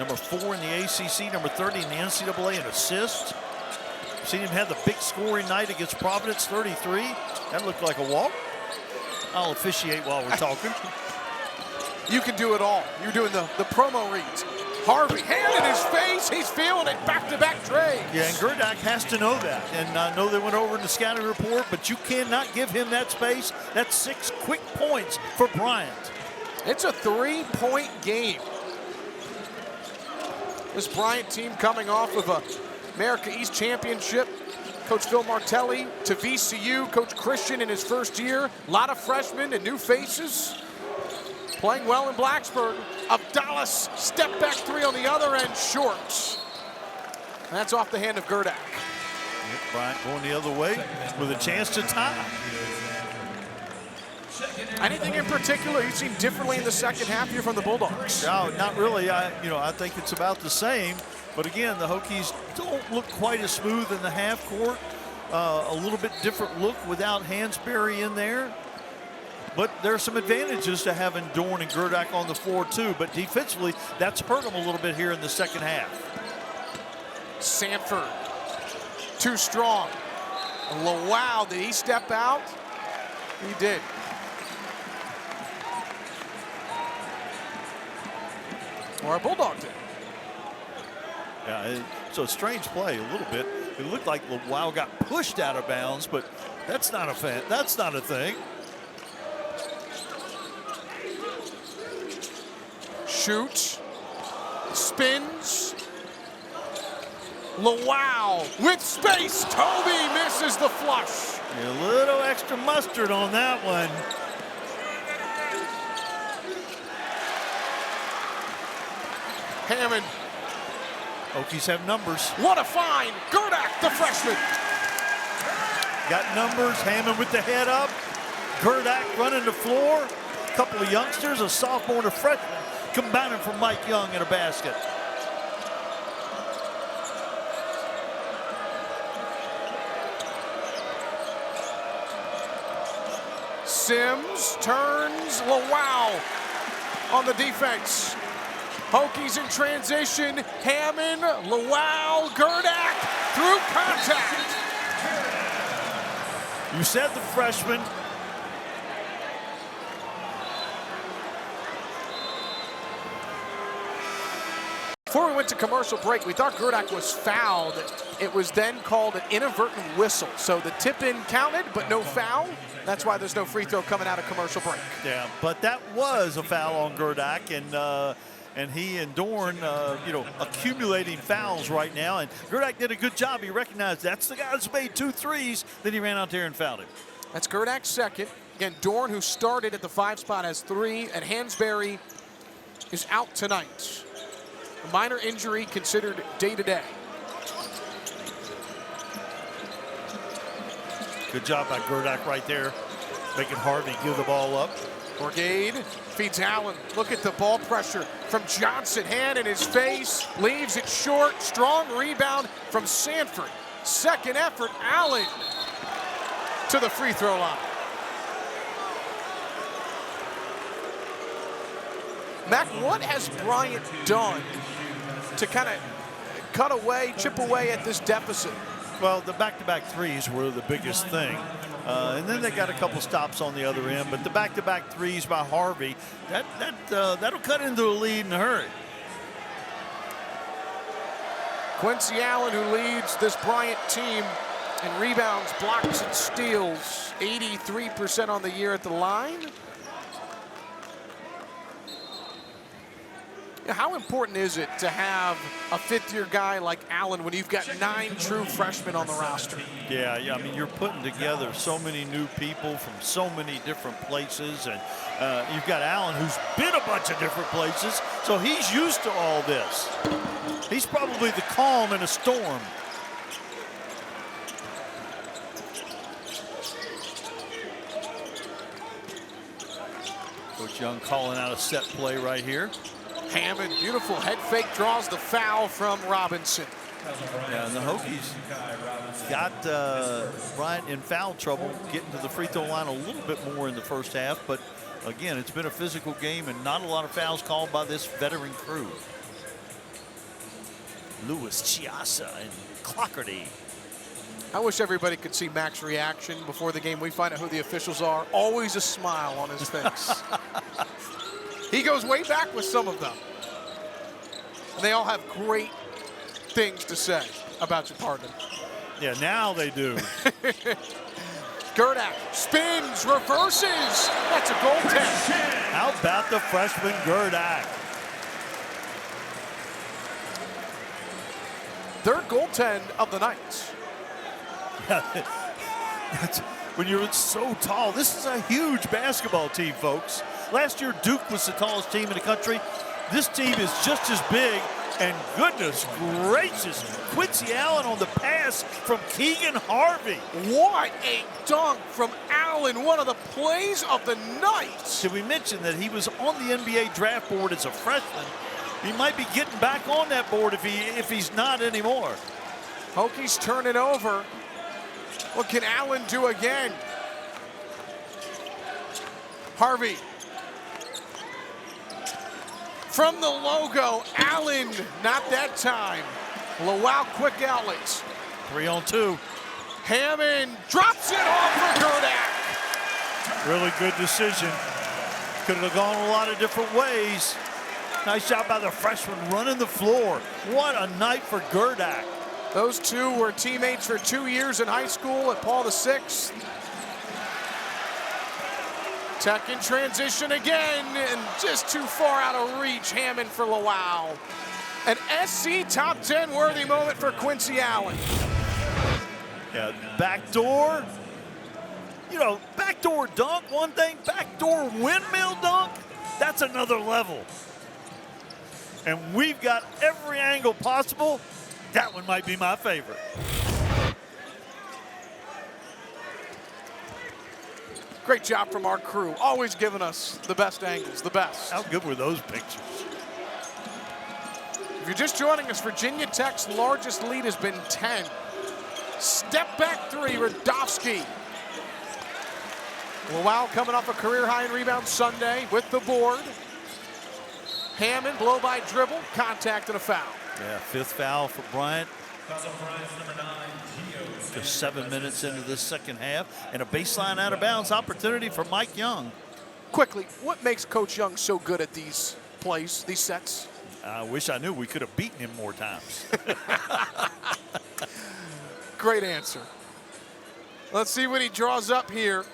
Number 4 in the ACC, number 30 in the NCAA in assists. Seen him have the big scoring night against Providence, 33. That looked like a walk. I'll officiate while we're talking. You can do it all. You're doing the promo reads. Harvey, hand in his face, he's feeling it, back-to-back trades. Yeah, and Gurdak has to know that. And I know they went over in the scouting report, but you cannot give him that space. That's 6 quick points for Bryant. It's a 3-point game. This Bryant team coming off of a America East Championship. Coach Phil Martelli to VCU, Coach Christian in his first year. A lot of freshmen and new faces. Playing well in Blacksburg. Avdalas step back 3 on the other end, short. That's off the hand of Gurdak. Yep, Bryant going the other way with a chance to tie. Anything in particular you've seen differently in the second half here from the Bulldogs? No, not really. I think it's about the same. But again, the Hokies don't look quite as smooth in the half court. A little bit different look without Hansberry in there. But there are some advantages to having Dorne and Gurdak on the floor too. But defensively, that's hurt them a little bit here in the second half. Sanford, too strong. Lawal, did he step out? He did. Or a Bulldog did. Yeah, so a strange play a little bit. It looked like Lawal got pushed out of bounds, but that's not a thing. Shoots, spins. Lawal with space. Tobi misses the flush. A little extra mustard on that one. Hammond. Hokies have numbers. What a find. Gurdak, the freshman. Got numbers. Hammond with the head up. Gurdak running the floor. A couple of youngsters, a sophomore and a freshman, combining for Mike Young in a basket. Sims turns. Lawal on the defense. Hokies in transition. Hammond, Lawal, Gurdak through contact. You said the freshman. Before we went to commercial break, we thought Gurdak was fouled. It was then called an inadvertent whistle. So the tip-in counted, but no foul. That's why there's no free throw coming out of commercial break. Yeah, but that was a foul on Gurdak, and and he and Dorne, accumulating fouls right now. And Gurdak did a good job. He recognized that's the guy that's made 2 threes. Then he ran out there and fouled him. That's Gurdak's second. Again, Dorne, who started at the 5 spot, has 3, and Hansberry is out tonight. A minor injury considered day-to-day. Good job by Gurdak right there, making Harvey give the ball up. Brigade feeds Allen. Look at the ball pressure from Johnson. Hand in his face, leaves it short. Strong rebound from Sanford. Second effort, Allen to the free throw line. Mac, what has Bryant done to kind of cut away, chip away at this deficit? Well, the back-to-back threes were the biggest thing. And then they got a couple stops on the other end. But the back-to-back threes by Harvey, that'll cut into a lead in a hurry. Quincy Allen, who leads this Bryant team in rebounds, blocks, and steals. 83% on the year at the line. How important is it to have a fifth-year guy like Allen when you've got 9 true freshmen on the roster? Yeah, I mean, you're putting together so many new people from so many different places, and you've got Allen, who's been a bunch of different places, so he's used to all this. He's probably the calm in a storm. Coach Young calling out a set play right here. Hammond, beautiful head fake, draws the foul from Robinson. Yeah, and the Hokies got Bryant in foul trouble, getting to the free throw line a little bit more in the first half. But again, it's been a physical game and not a lot of fouls called by this veteran crew. Lewis, Chiasa, and Clockerty. I wish everybody could see Mac's reaction before the game. We find out who the officials are. Always a smile on his face. He goes way back with some of them. And they all have great things to say about your partner. Yeah, now they do. Gurdak spins, reverses. That's a goaltend. How about the freshman Gurdak? Third goaltend of the night. That's, when you're so tall, this is a huge basketball team, folks. Last year, Duke was the tallest team in the country. This team is just as big, and goodness gracious, Quincy Allen on the pass from Keegan Harvey. What a dunk from Allen, one of the plays of the night. Did we mention that he was on the NBA draft board as a freshman? He might be getting back on that board if he's not anymore. Hokies turn it over. What can Allen do again? Harvey. From the logo, Allen, not that time. Lawal, quick outlets. 3-on-2. Hammond drops it off for Gurdak. Really good decision. Could have gone a lot of different ways. Nice job by the freshman running the floor. What a night for Gurdak. Those two were teammates for 2 years in high school at Paul VI. Tech in transition again, and just too far out of reach. Hammond for Lawal. An SC top 10 worthy moment for Quincy Allen. Yeah, backdoor. You know, backdoor dunk, one thing. Backdoor windmill dunk, that's another level. And we've got every angle possible. That one might be my favorite. Great job from our crew, always giving us the best angles, the best. How good were those pictures? If you're just joining us, Virginia Tech's largest lead has been 10. Step back three, Radofsky. Lawal coming off a career high in rebounds Sunday with the board. Hammond, blow by dribble, contact and a foul. Yeah, 5th foul for Bryant. Just 7 minutes into this second half, and a baseline out of bounds opportunity for Mike Young. Quickly, what makes Coach Young so good at these plays, these sets? I wish I knew. We could have beaten him more times. Great answer. Let's see what he draws up here.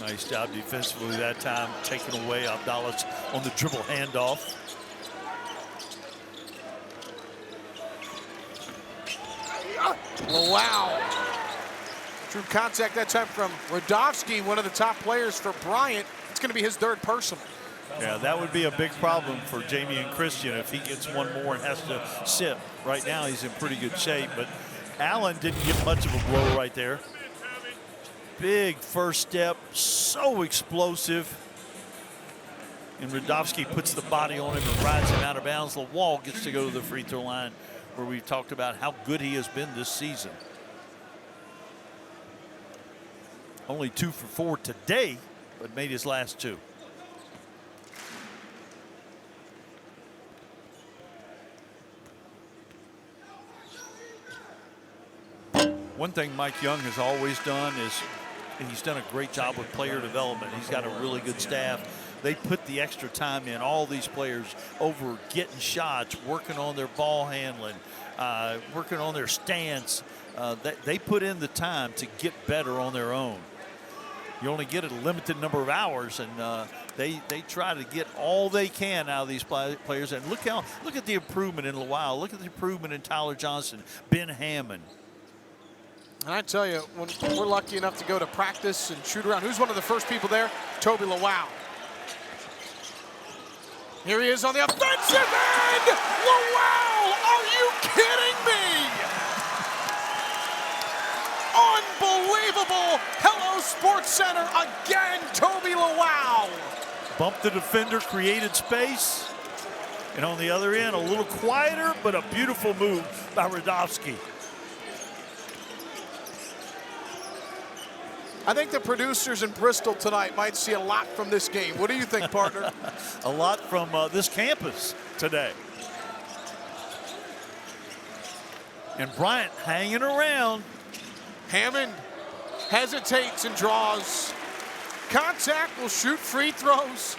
Nice job defensively that time, taking away Avdalas on the dribble handoff. Wow. True contact that time from Radovsky, one of the top players for Bryant. It's going to be his third personal. Yeah, that would be a big problem for Jamie and Christian if he gets one more and has to sit. Right now he's in pretty good shape, but Allen didn't get much of a blow right there. Big first step, so explosive. And Radovsky puts the body on him and rides him out of bounds. Lawal gets to go to the free throw line, where we've talked about how good he has been this season. Only 2 for 4 today, but made his last 2. One thing Mike Young has always done is he's done a great job with player development. He's got a really good staff. They put the extra time in, all these players, over getting shots, working on their ball handling, working on their stance. They put in the time to get better on their own. You only get a limited number of hours, and they try to get all they can out of these players. And look at the improvement in Lawal. Look at the improvement in Tyler Johnson, Ben Hammond. And I tell you, when we're lucky enough to go to practice and shoot around, who's one of the first people there? Tobi Lawal. Here he is on the offensive end! Lawal, are you kidding me? Unbelievable! Hello Sports Center again, Tobi Lawal. Bumped the defender, created space. And on the other end, a little quieter, but a beautiful move by Radovsky. I think the producers in Bristol tonight might see a lot from this game. What do you think, partner? A lot from this campus today. And Bryant hanging around. Hammond hesitates and draws. Contact, will shoot free throws.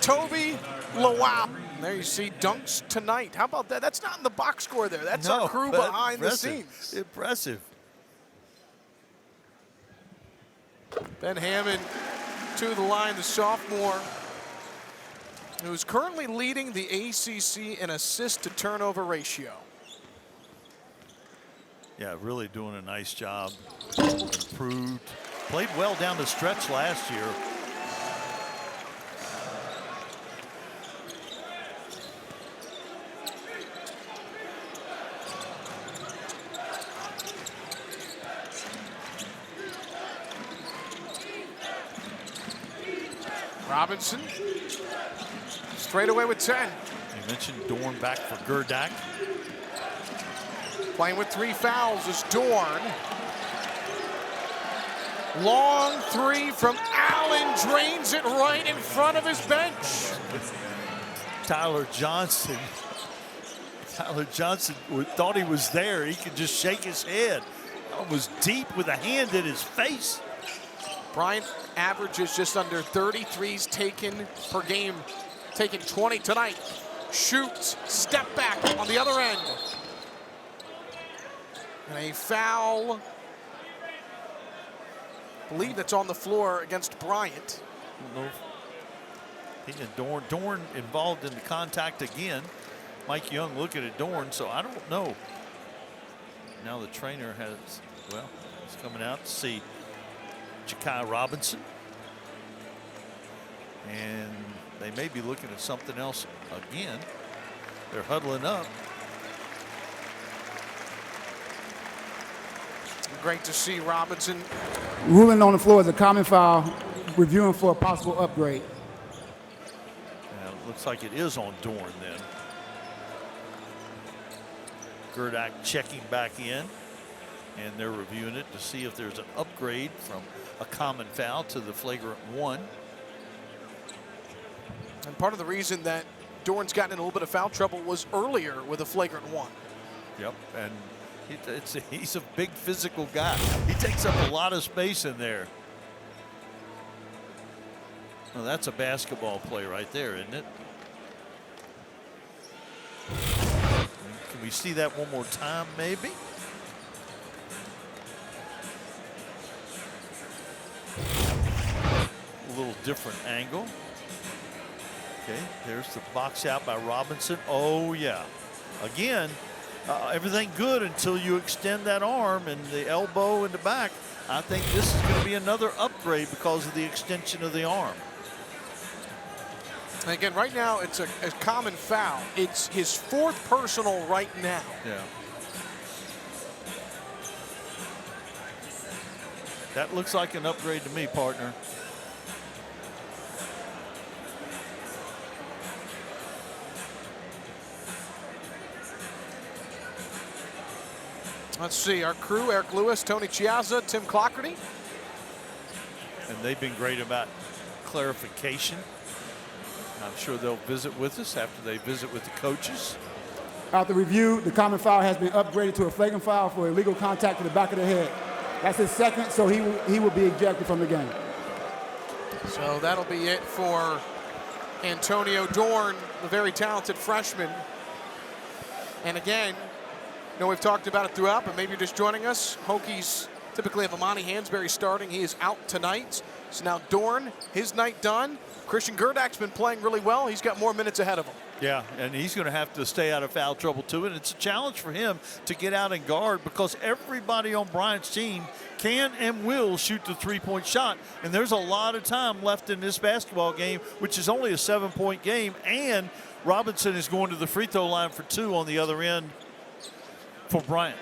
Tobi Lawal. There you see dunks tonight. How about that? That's not in the box score there. That's our crew behind the scenes. Impressive. Ben Hammond to the line, the sophomore, who's currently leading the ACC in assist to turnover ratio. Yeah, really doing a nice job. Improved. Played well down the stretch last year. Robinson, straight away with 10. You mentioned Dorne back for Gurdak. Playing with 3 fouls is Dorne. Long 3 from Allen, drains it right in front of his bench. Tyler Johnson thought he was there. He could just shake his head. That was deep with a hand in his face. Bryant averages just under 33s taken per game, taking 20 tonight. Shoots, step back on the other end. And a foul, I believe that's on the floor against Bryant. He and Dorne involved in the contact again. Mike Young looking at Dorne, so I don't know. Now the trainer has, well, he's coming out to see Ja'Kai Robinson. And they may be looking at something else again. They're huddling up. Great to see Robinson. Ruling on the floor is a common foul, reviewing for a possible upgrade. Now, it looks like it is on Dorne then. Gurdak checking back in, and they're reviewing it to see if there's an upgrade from a common foul to the flagrant 1. And part of the reason that Dorne's gotten in a little bit of foul trouble was earlier with a flagrant 1. Yep, and he's a big physical guy. He takes up a lot of space in there. Well, that's a basketball play right there, isn't it? Can we see that one more time, maybe? different angle. Okay, there's the box out by Robinson. Oh, yeah. Again, everything good until you extend that arm and the elbow in the back. I think this is going to be another upgrade because of the extension of the arm. And again, right now, it's a common foul. It's his 4th personal right now. Yeah. That looks like an upgrade to me, partner. Let's see, our crew, Eric Lewis, Tony Chiazza, Tim Clockerty. And they've been great about clarification. I'm sure they'll visit with us after they visit with the coaches. After review, the common foul has been upgraded to a flagrant foul for illegal contact to the back of the head. That's his 2nd, so he will be ejected from the game. So that'll be it for Antonio Dorne, the very talented freshman. And again, I know we've talked about it throughout, but maybe you're just joining us. Hokies typically have Amani Hansberry starting. He is out tonight. So now Dorne, his night done. Christian Gurdak's been playing really well. He's got more minutes ahead of him. Yeah, and he's going to have to stay out of foul trouble too. And it's a challenge for him to get out and guard because everybody on Bryant's team can and will shoot the 3-point shot. And there's a lot of time left in this basketball game, which is only a 7-point game. And Robinson is going to the free throw line for 2 on the other end for Bryant.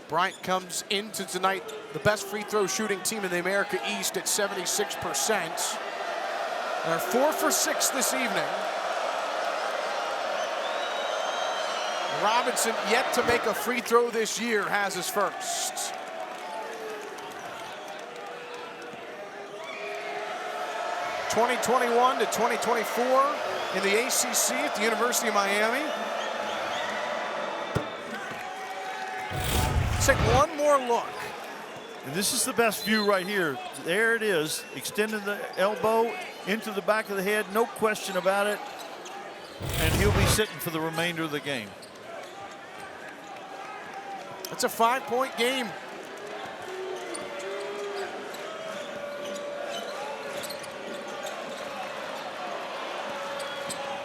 Bryant comes into tonight the best free throw shooting team in the America East at 76%. They're 4 for 6 this evening. Robinson, yet to make a free throw this year, has his first. (2021 to 2024) in the ACC at the University of Miami. Let's take one more look. And this is the best view right here. There it is, extending the elbow into the back of the head, no question about it. And he'll be sitting for the remainder of the game. It's a 5-point game.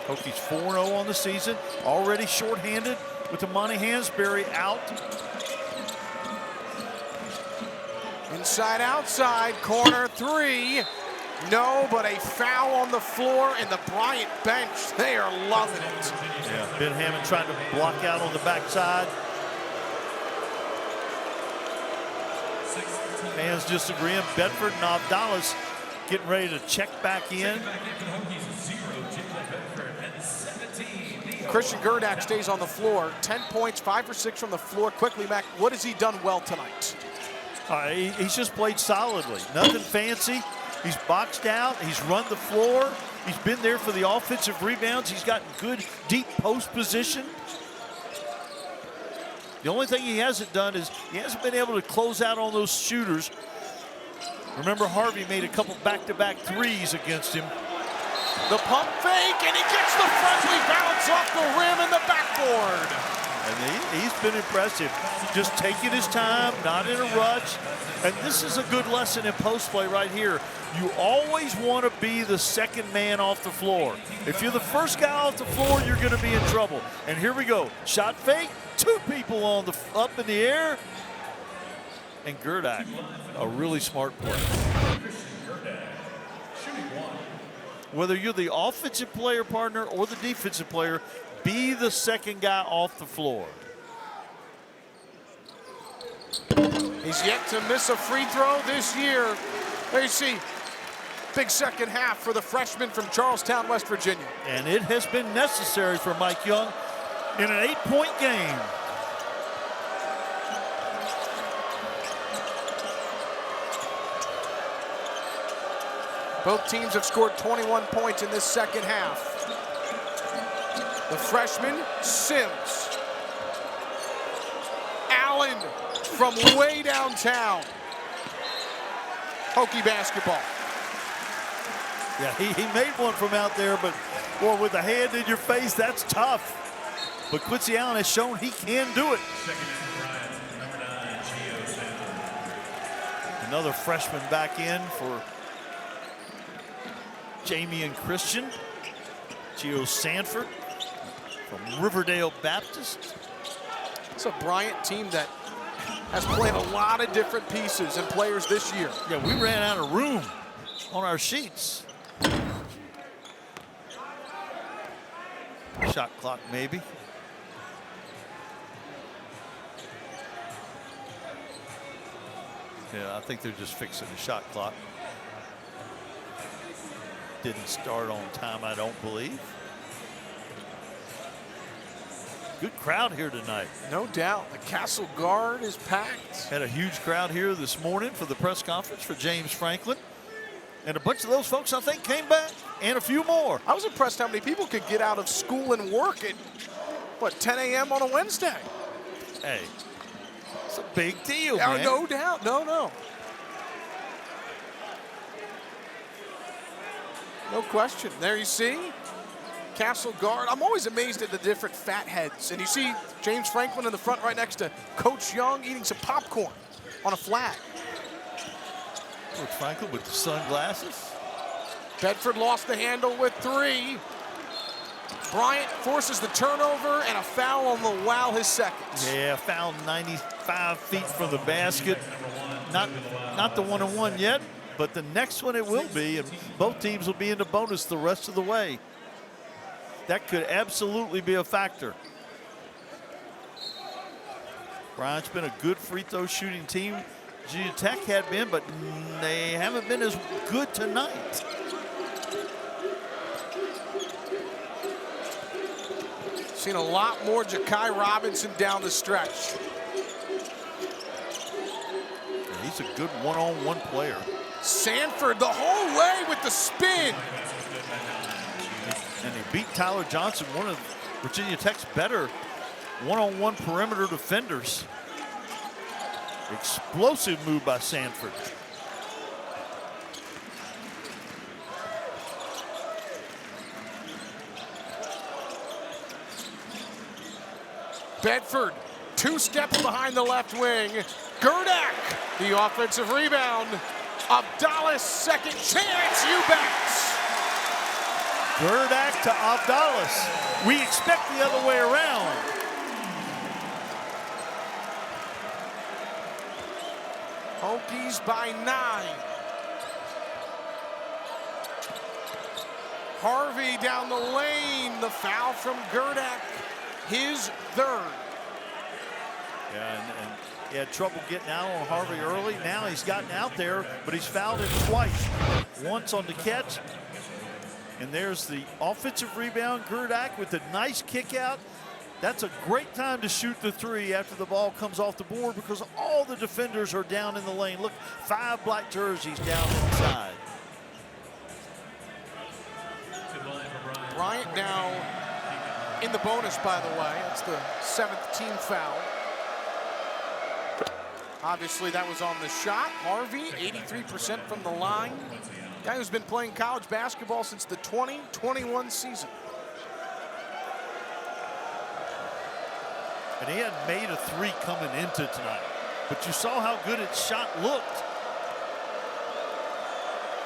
Hokies 4-0 on the season, already shorthanded with Amani Hansberry out. Inside, outside, corner 3. No, but a foul on the floor, and the Bryant bench, they are loving it. Yeah, Ben Hammond trying to block out on the backside. Fans disagreeing. Bedford and Avdalas getting ready to check back in. Christian Gurdak stays on the floor. 10 points, 5 for 6 from the floor. Quickly, Mac, what has he done well tonight? He's just played solidly. Nothing fancy. He's boxed out. He's run the floor. He's been there for the offensive rebounds. He's gotten good deep post position. The only thing he hasn't done is he hasn't been able to close out on those shooters. Remember, Harvey made a couple back-to-back threes against him. The pump fake, and he gets the friendly bounce off the rim and the backboard. And he's been impressive, just taking his time, not in a rush. And this is a good lesson in post play right here. You always want to be the second man off the floor. If you're the first guy off the floor, you're going to be in trouble. And here we go. Shot fake, 2 people on the up in the air. And Gurdak, a really smart play. Whether you're the offensive player, partner, or the defensive player, be the second guy off the floor. He's yet to miss a free throw this year. There you see, big second half for the freshman from Charlestown, West Virginia. And it has been necessary for Mike Young in an 8-point game. Both teams have scored 21 points in this second half. The freshman, Sims. Allen from way downtown. Hokie basketball. Yeah, he made one from out there, but boy, with a hand in your face, that's tough. But Quincy Allen has shown he can do it. Another freshman back in for Jamie and Christian. Gio Sanford from Riverdale Baptist. It's a Bryant team that has played a lot of different pieces and players this year. Yeah, we ran out of room on our sheets. Shot clock, maybe. Yeah, I think they're just fixing the shot clock. Didn't start on time, I don't believe. Good crowd here tonight. No doubt. The Castle Guard is packed. Had a huge crowd here this morning for the press conference for James Franklin. And a bunch of those folks, I think, came back, and a few more. I was impressed how many people could get out of school and work at, what, 10 a.m. on a Wednesday? Hey, it's a big deal, Yeah, man. no doubt. No question. There you see Castle Guard. I'm always amazed at the different fat heads. And you see James Franklin in the front right next to Coach Young eating some popcorn on a flag. Coach Franklin with the sunglasses. Bedford lost the handle with 3. Bryant forces the turnover and a foul on Lawal, his second. Yeah, foul 95 feet from the basket. Not the one-on-one yet, but the next one it will be, and both teams will be in the bonus the rest of the way. That could absolutely be a factor. Bryant's been a good free throw shooting team. Virginia Tech had been, but they haven't been as good tonight. Seen a lot more Ja'Kai Robinson down the stretch. Yeah, he's a good one-on-one player. Sanford the whole way with the spin. And he beat Tyler Johnson, one of Virginia Tech's better one-on-one perimeter defenders. Explosive move by Sanford. Bedford, 2 steps behind the left wing. Gurdak, the offensive rebound. Avdalas, second chance, you bet. Gurdak to Avdalas. We expect the other way around. Hokies by 9. Harvey down the lane. The foul from Gurdak, his 3rd. Yeah, and he had trouble getting out on Harvey early. Now he's gotten out there, but he's fouled him twice. Once on the catch. And there's the offensive rebound. Gurdak with a nice kick out. That's a great time to shoot the 3 after the ball comes off the board because all the defenders are down in the lane. Look, 5 black jerseys down inside. Bryant now in the bonus, by the way. That's the 7th team foul. Obviously, that was on the shot. Harvey, 83% from the line. Guy who's been playing college basketball since the 2021 season. And he hadn't made a 3 coming into tonight. But you saw how good its shot looked.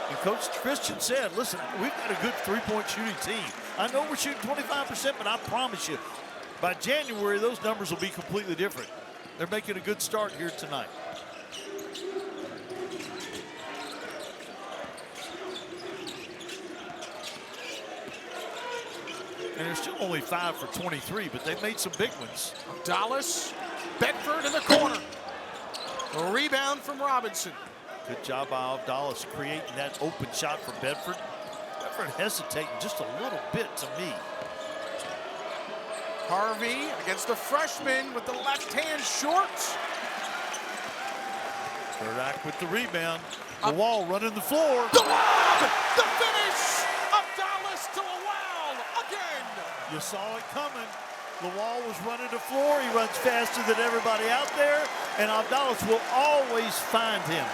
And Coach Christian said, listen, we've got a good 3-point shooting team. I know we're shooting 25%, but I promise you, by January, those numbers will be completely different. They're making a good start here tonight. And they're still only 5 for 23, but they've made some big ones. Dallas, Bedford in the corner. A rebound from Robinson. Good job by Avdalas creating that open shot for Bedford. Bedford hesitating just a little bit to me. Harvey against the freshman with the left hand short. Gurdak with the rebound. Lawal running the floor. The lob! The finish! Avdalas to Lawal again! You saw it coming. Lawal was running the floor. He runs faster than everybody out there, and Avdalas will always find him.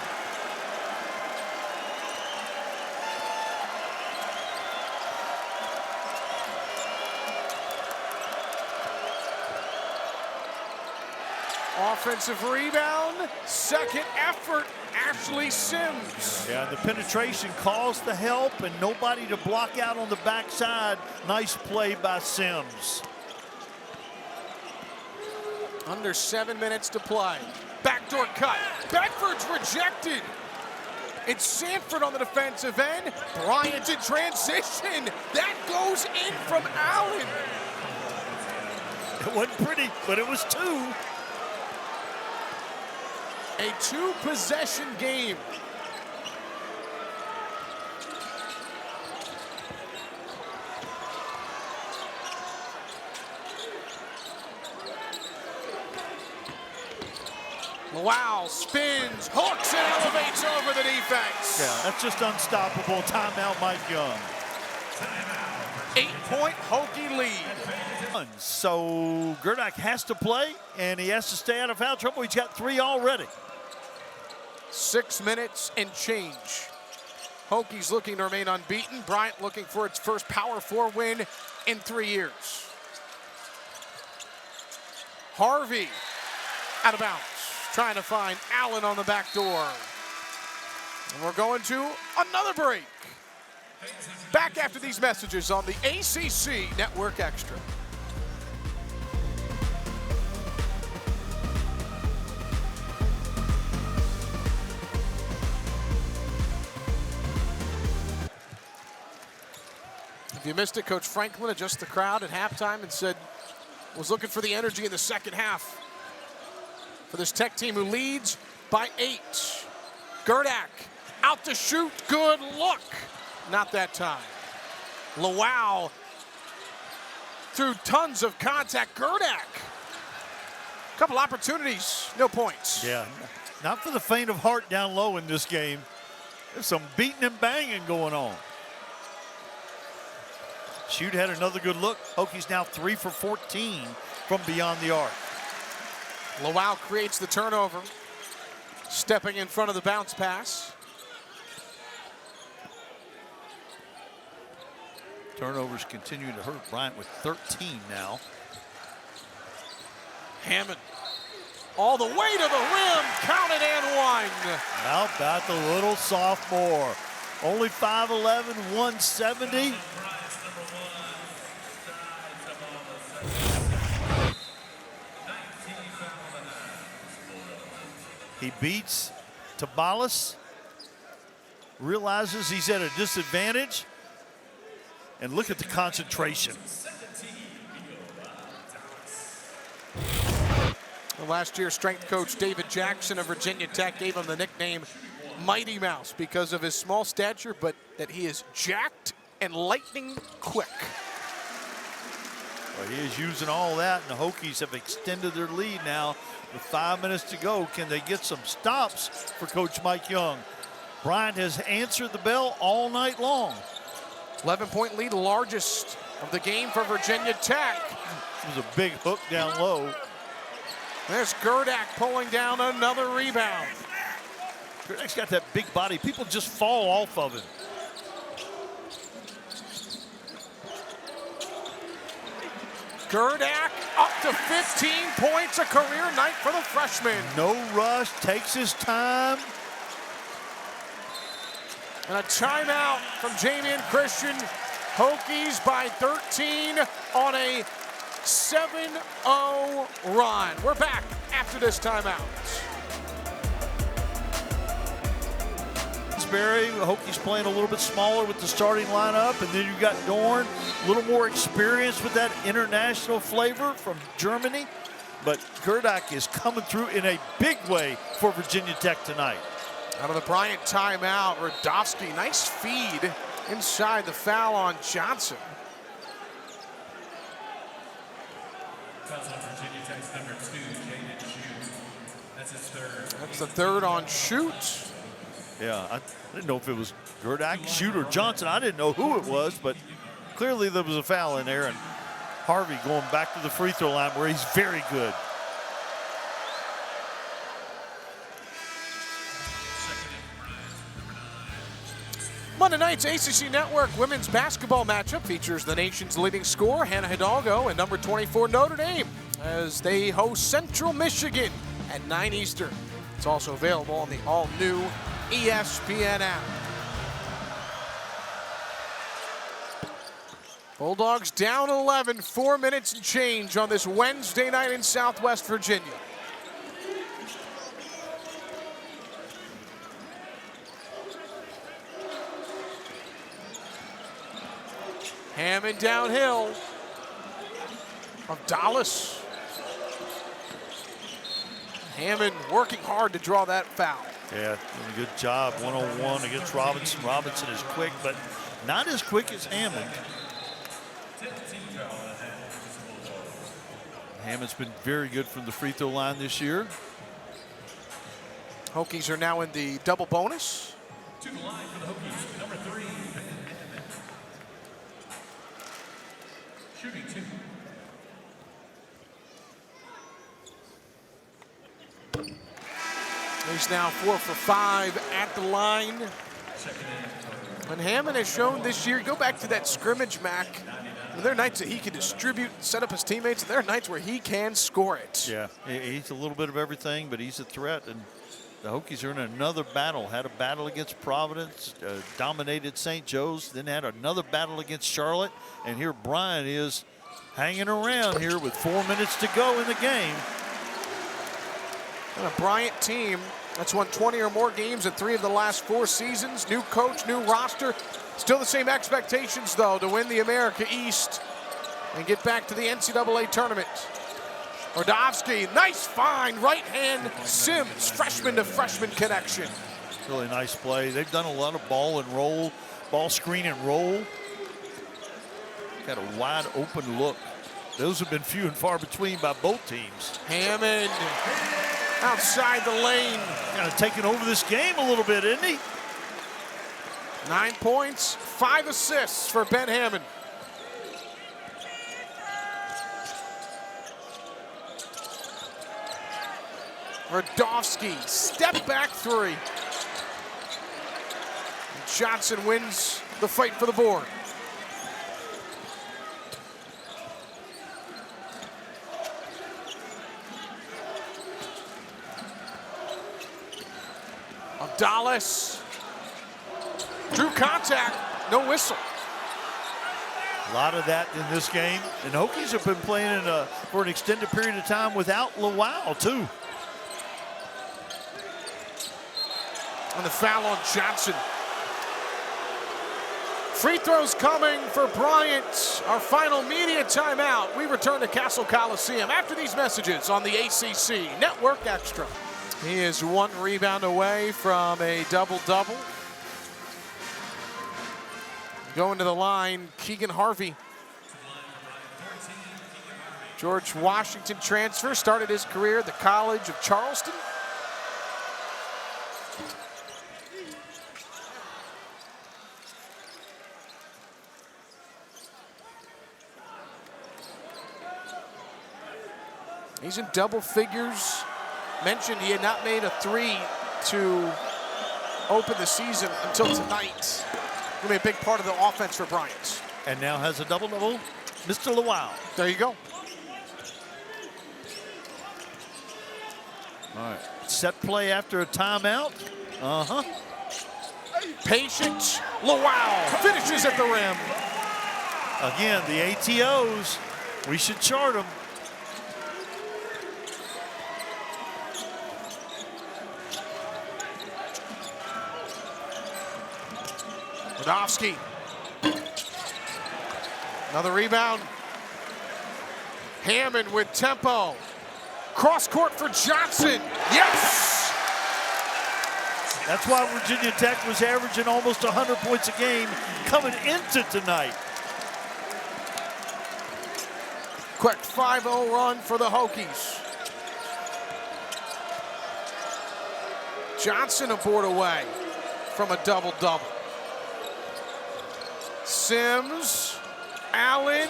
Offensive rebound, second effort, Ashley Sims. Yeah, the penetration caused the help and nobody to block out on the backside. Nice play by Sims. Under 7 minutes to play. Backdoor cut. Bedford's rejected. It's Sanford on the defensive end. Bryant in transition. That goes in from Allen. It wasn't pretty, but it was two. A two-possession game. Lawal spins, hooks, and elevates over the defense. Yeah, that's just unstoppable. Timeout, Mike Young. 8-point Hokie lead. So Gurdak has to play, and he has to stay out of foul trouble. He's got 3 already. 6 minutes and change. Hokies looking to remain unbeaten. Bryant looking for its first Power 4 win in 3 years. Harvey out of bounds, trying to find Allen on the back door. And we're going to another break. Back after these messages on the ACC Network Extra. If you missed it, Coach Franklin adjusted the crowd at halftime and said was looking for the energy in the second half for this Tech team who leads by 8. Gurdak out to shoot, good look. Not that time. Lawal through tons of contact. Gurdak, couple opportunities, no points. Yeah, not for the faint of heart down low in this game. There's some beating and banging going on. Shoot had another good look. Hokies now 3 for 14 from beyond the arc. Lawal creates the turnover, stepping in front of the bounce pass. Turnovers continue to hurt Bryant with 13 now. Hammond all the way to the rim, counted and one. How about the little sophomore? Only 5'11", 170. He beats Avdalas, realizes he's at a disadvantage, and look at the concentration. Well, last year, strength coach David Jackson of Virginia Tech gave him the nickname Mighty Mouse because of his small stature, but that he is jacked and lightning quick. Well, he is using all that, and the Hokies have extended their lead now with 5 minutes to go. Can they get some stops for Coach Mike Young? Bryant has answered the bell all night long. 11-point lead, largest of the game for Virginia Tech. It was a big hook down low. There's Gurdak pulling down another rebound. Gurdak's got that big body. People just fall off of him. Gurdak up to 15 points, a career night for the freshman. No rush, takes his time. And a timeout from Jamie and Christian. Hokies by 13 on a 7-0 run. We're back after this timeout. The Hokies playing a little bit smaller with the starting lineup, and then you've got Dorne, a little more experience with that international flavor from Germany. But Gurdak is coming through in a big way for Virginia Tech tonight. Out of the Bryant timeout, Radovsky, nice feed inside the foul on Johnson. Fouls on Virginia Tech's number 2, Jaden Shoot. That's his third. That's the third on shoot. Yeah, I didn't know if it was Gurdak, Shoot, or Johnson. I didn't know who it was, but clearly there was a foul in there, and Harvey going back to the free throw line where he's very good. Monday night's ACC Network women's basketball matchup features the nation's leading scorer, Hannah Hidalgo, and number 24 Notre Dame, as they host Central Michigan at 9 Eastern. It's also available on the all-new ESPN app. Bulldogs down 11, 4 minutes and change on this Wednesday night in Southwest Virginia. Hammond downhill. Avdalas. Hammond working hard to draw that foul. Yeah, doing a good job. 1-on-1 against Robinson. Robinson is quick, but not as quick as Hammond. Hammond's been very good from the free throw line this year. Hokies are now in the double bonus. To the line for the Hokies, number 3, shooting 2. He's now 4 for 5 at the line. And Hammond has shown this year, go back to that scrimmage, Mac. There are nights that he can distribute, set up his teammates. There are nights where he can score it. Yeah, he's a little bit of everything, but he's a threat. And the Hokies are in another battle. Had a battle against Providence, dominated St. Joe's, then had another battle against Charlotte. And here Bryant is hanging around here with 4 minutes to go in the game. And a Bryant team that's won 20 or more games in 3 of the last 4 seasons. New coach, new roster. Still the same expectations, though, to win the America East and get back to the NCAA tournament. Ordovsky, nice find, right hand, Sims, freshman to freshman connection. Really nice play. They've done a lot of ball and roll, ball screen and roll. Got a wide open look. Those have been few and far between by both teams. Hammond outside the lane. Kind of taking over this game a little bit, isn't he? 9 points, 5 assists for Ben Hammond. Ordovsky, step back 3. Johnson wins the fight for the board. Avdalas. Drew contact, no whistle. A lot of that in this game. And Hokies have been playing for an extended period of time without Lawal, too. And the foul on Johnson. Free throws coming for Bryant. Our final media timeout. We return to Castle Coliseum after these messages on the ACC Network Extra. He is 1 rebound away from a double-double. Going to the line, Keegan Harvey. George Washington transfer, started his career at the College of Charleston. He's in double figures. Mentioned he had not made a 3 to open the season until tonight. Gonna be a big part of the offense for Bryant. And now has a double-double, Mr. Lawal. There you go. All right, set play after a timeout. Patient, Lawal finishes at the rim. Again, the ATOs, we should chart them. Ordovsky. Another rebound. Hammond with tempo. Cross court for Johnson. Yes! That's why Virginia Tech was averaging almost 100 points a game coming into tonight. Quick 5-0 run for the Hokies. Johnson a board away from a double-double. Sims, Allen.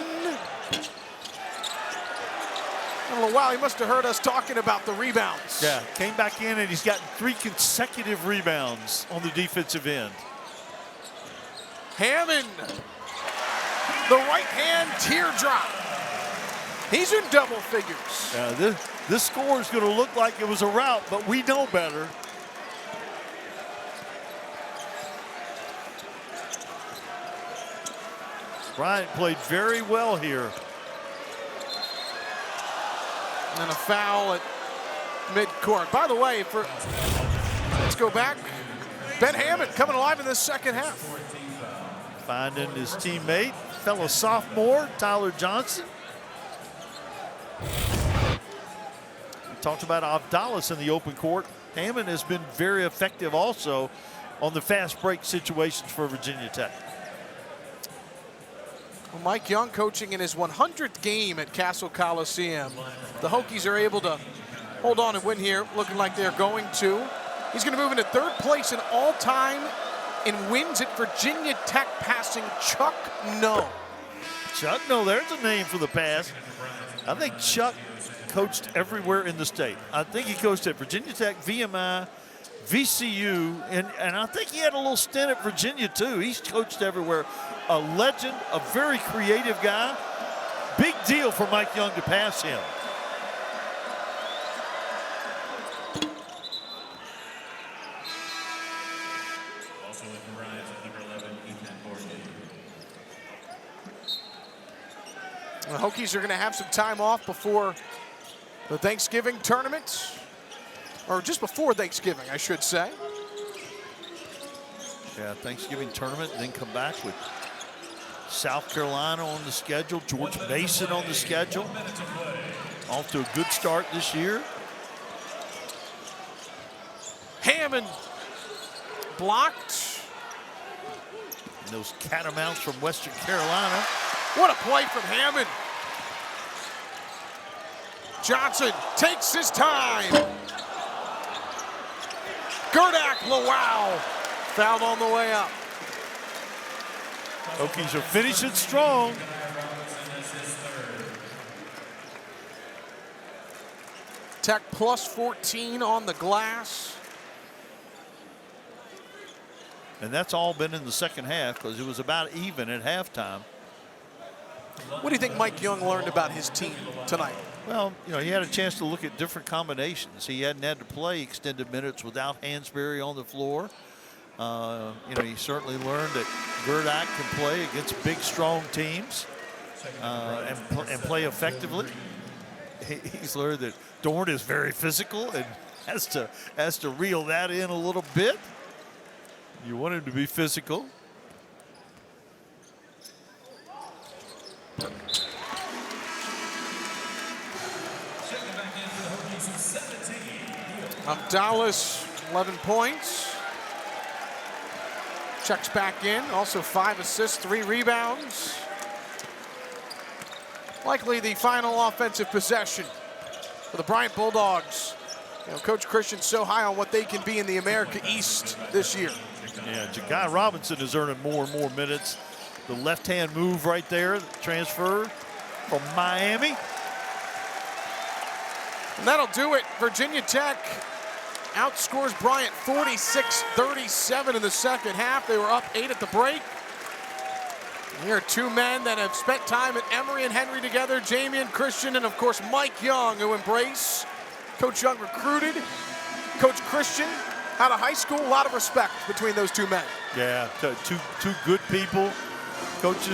Oh, wow, he must have heard us talking about the rebounds. Yeah, came back in and he's gotten 3 consecutive rebounds on the defensive end. Hammond, the right hand teardrop. He's in double figures. This score is going to look like it was a rout, but we know better. Bryant played very well here. And a foul at midcourt. By the way, let's go back. Ben Hammond coming alive in this second half. Finding his teammate, fellow sophomore, Tyler Johnson. We talked about Avdalas in the open court. Hammond has been very effective also on the fast break situations for Virginia Tech. Well, Mike Young coaching in his 100th game at Castle Coliseum. The Hokies are able to hold on and win here, looking like they're going to. He's going to move into third place in all-time in wins at Virginia Tech, passing Chuck No. Chuck No, there's a name for the pass. I think Chuck coached everywhere in the state. I think he coached at Virginia Tech, VMI, VCU, and I think he had a little stint at Virginia too. He's coached everywhere. A legend, a very creative guy. Big deal for Mike Young to pass him. Also with the rise of number 11, Ethan Borges. The Hokies are going to have some time off before the Thanksgiving tournament, or just before Thanksgiving, I should say. Yeah, Thanksgiving tournament, then come back with South Carolina on the schedule, George Mason on the schedule. Off to a good start this year. Hammond blocked. And those catamounts from Western Carolina. What a play from Hammond. Johnson takes his time. Gurdak, Lawal, fouled on the way up. Hokies are finishing strong. Tech plus 14 on the glass. And that's all been in the second half because it was about even at halftime. What do you think Mike Young learned about his team tonight? Well, you know, he had a chance to look at different combinations. He hadn't had to play extended minutes without Hansberry on the floor. You know, he certainly learned that Gurdak can play against big, strong teams and play effectively. He's learned that Dorne is very physical and has to reel that in a little bit. You want him to be physical. Avdalas, 11 points. Checks back in, also 5 assists, 3 rebounds. Likely the final offensive possession for the Bryant Bulldogs. You know, Coach Christian's so high on what they can be in the America East this year. Yeah, Ja'Guy Robinson is earning more and more minutes. The left-hand move right there, the transfer from Miami. And that'll do it. Virginia Tech outscores Bryant 46-37 in the second half. They were up 8 at the break. And here are two men that have spent time at Emory and Henry together, Jamie and Christian, and of course Mike Young, who embrace. Coach Young recruited. Coach Christian out of high school, a lot of respect between those two men. Yeah, two good people. Coaches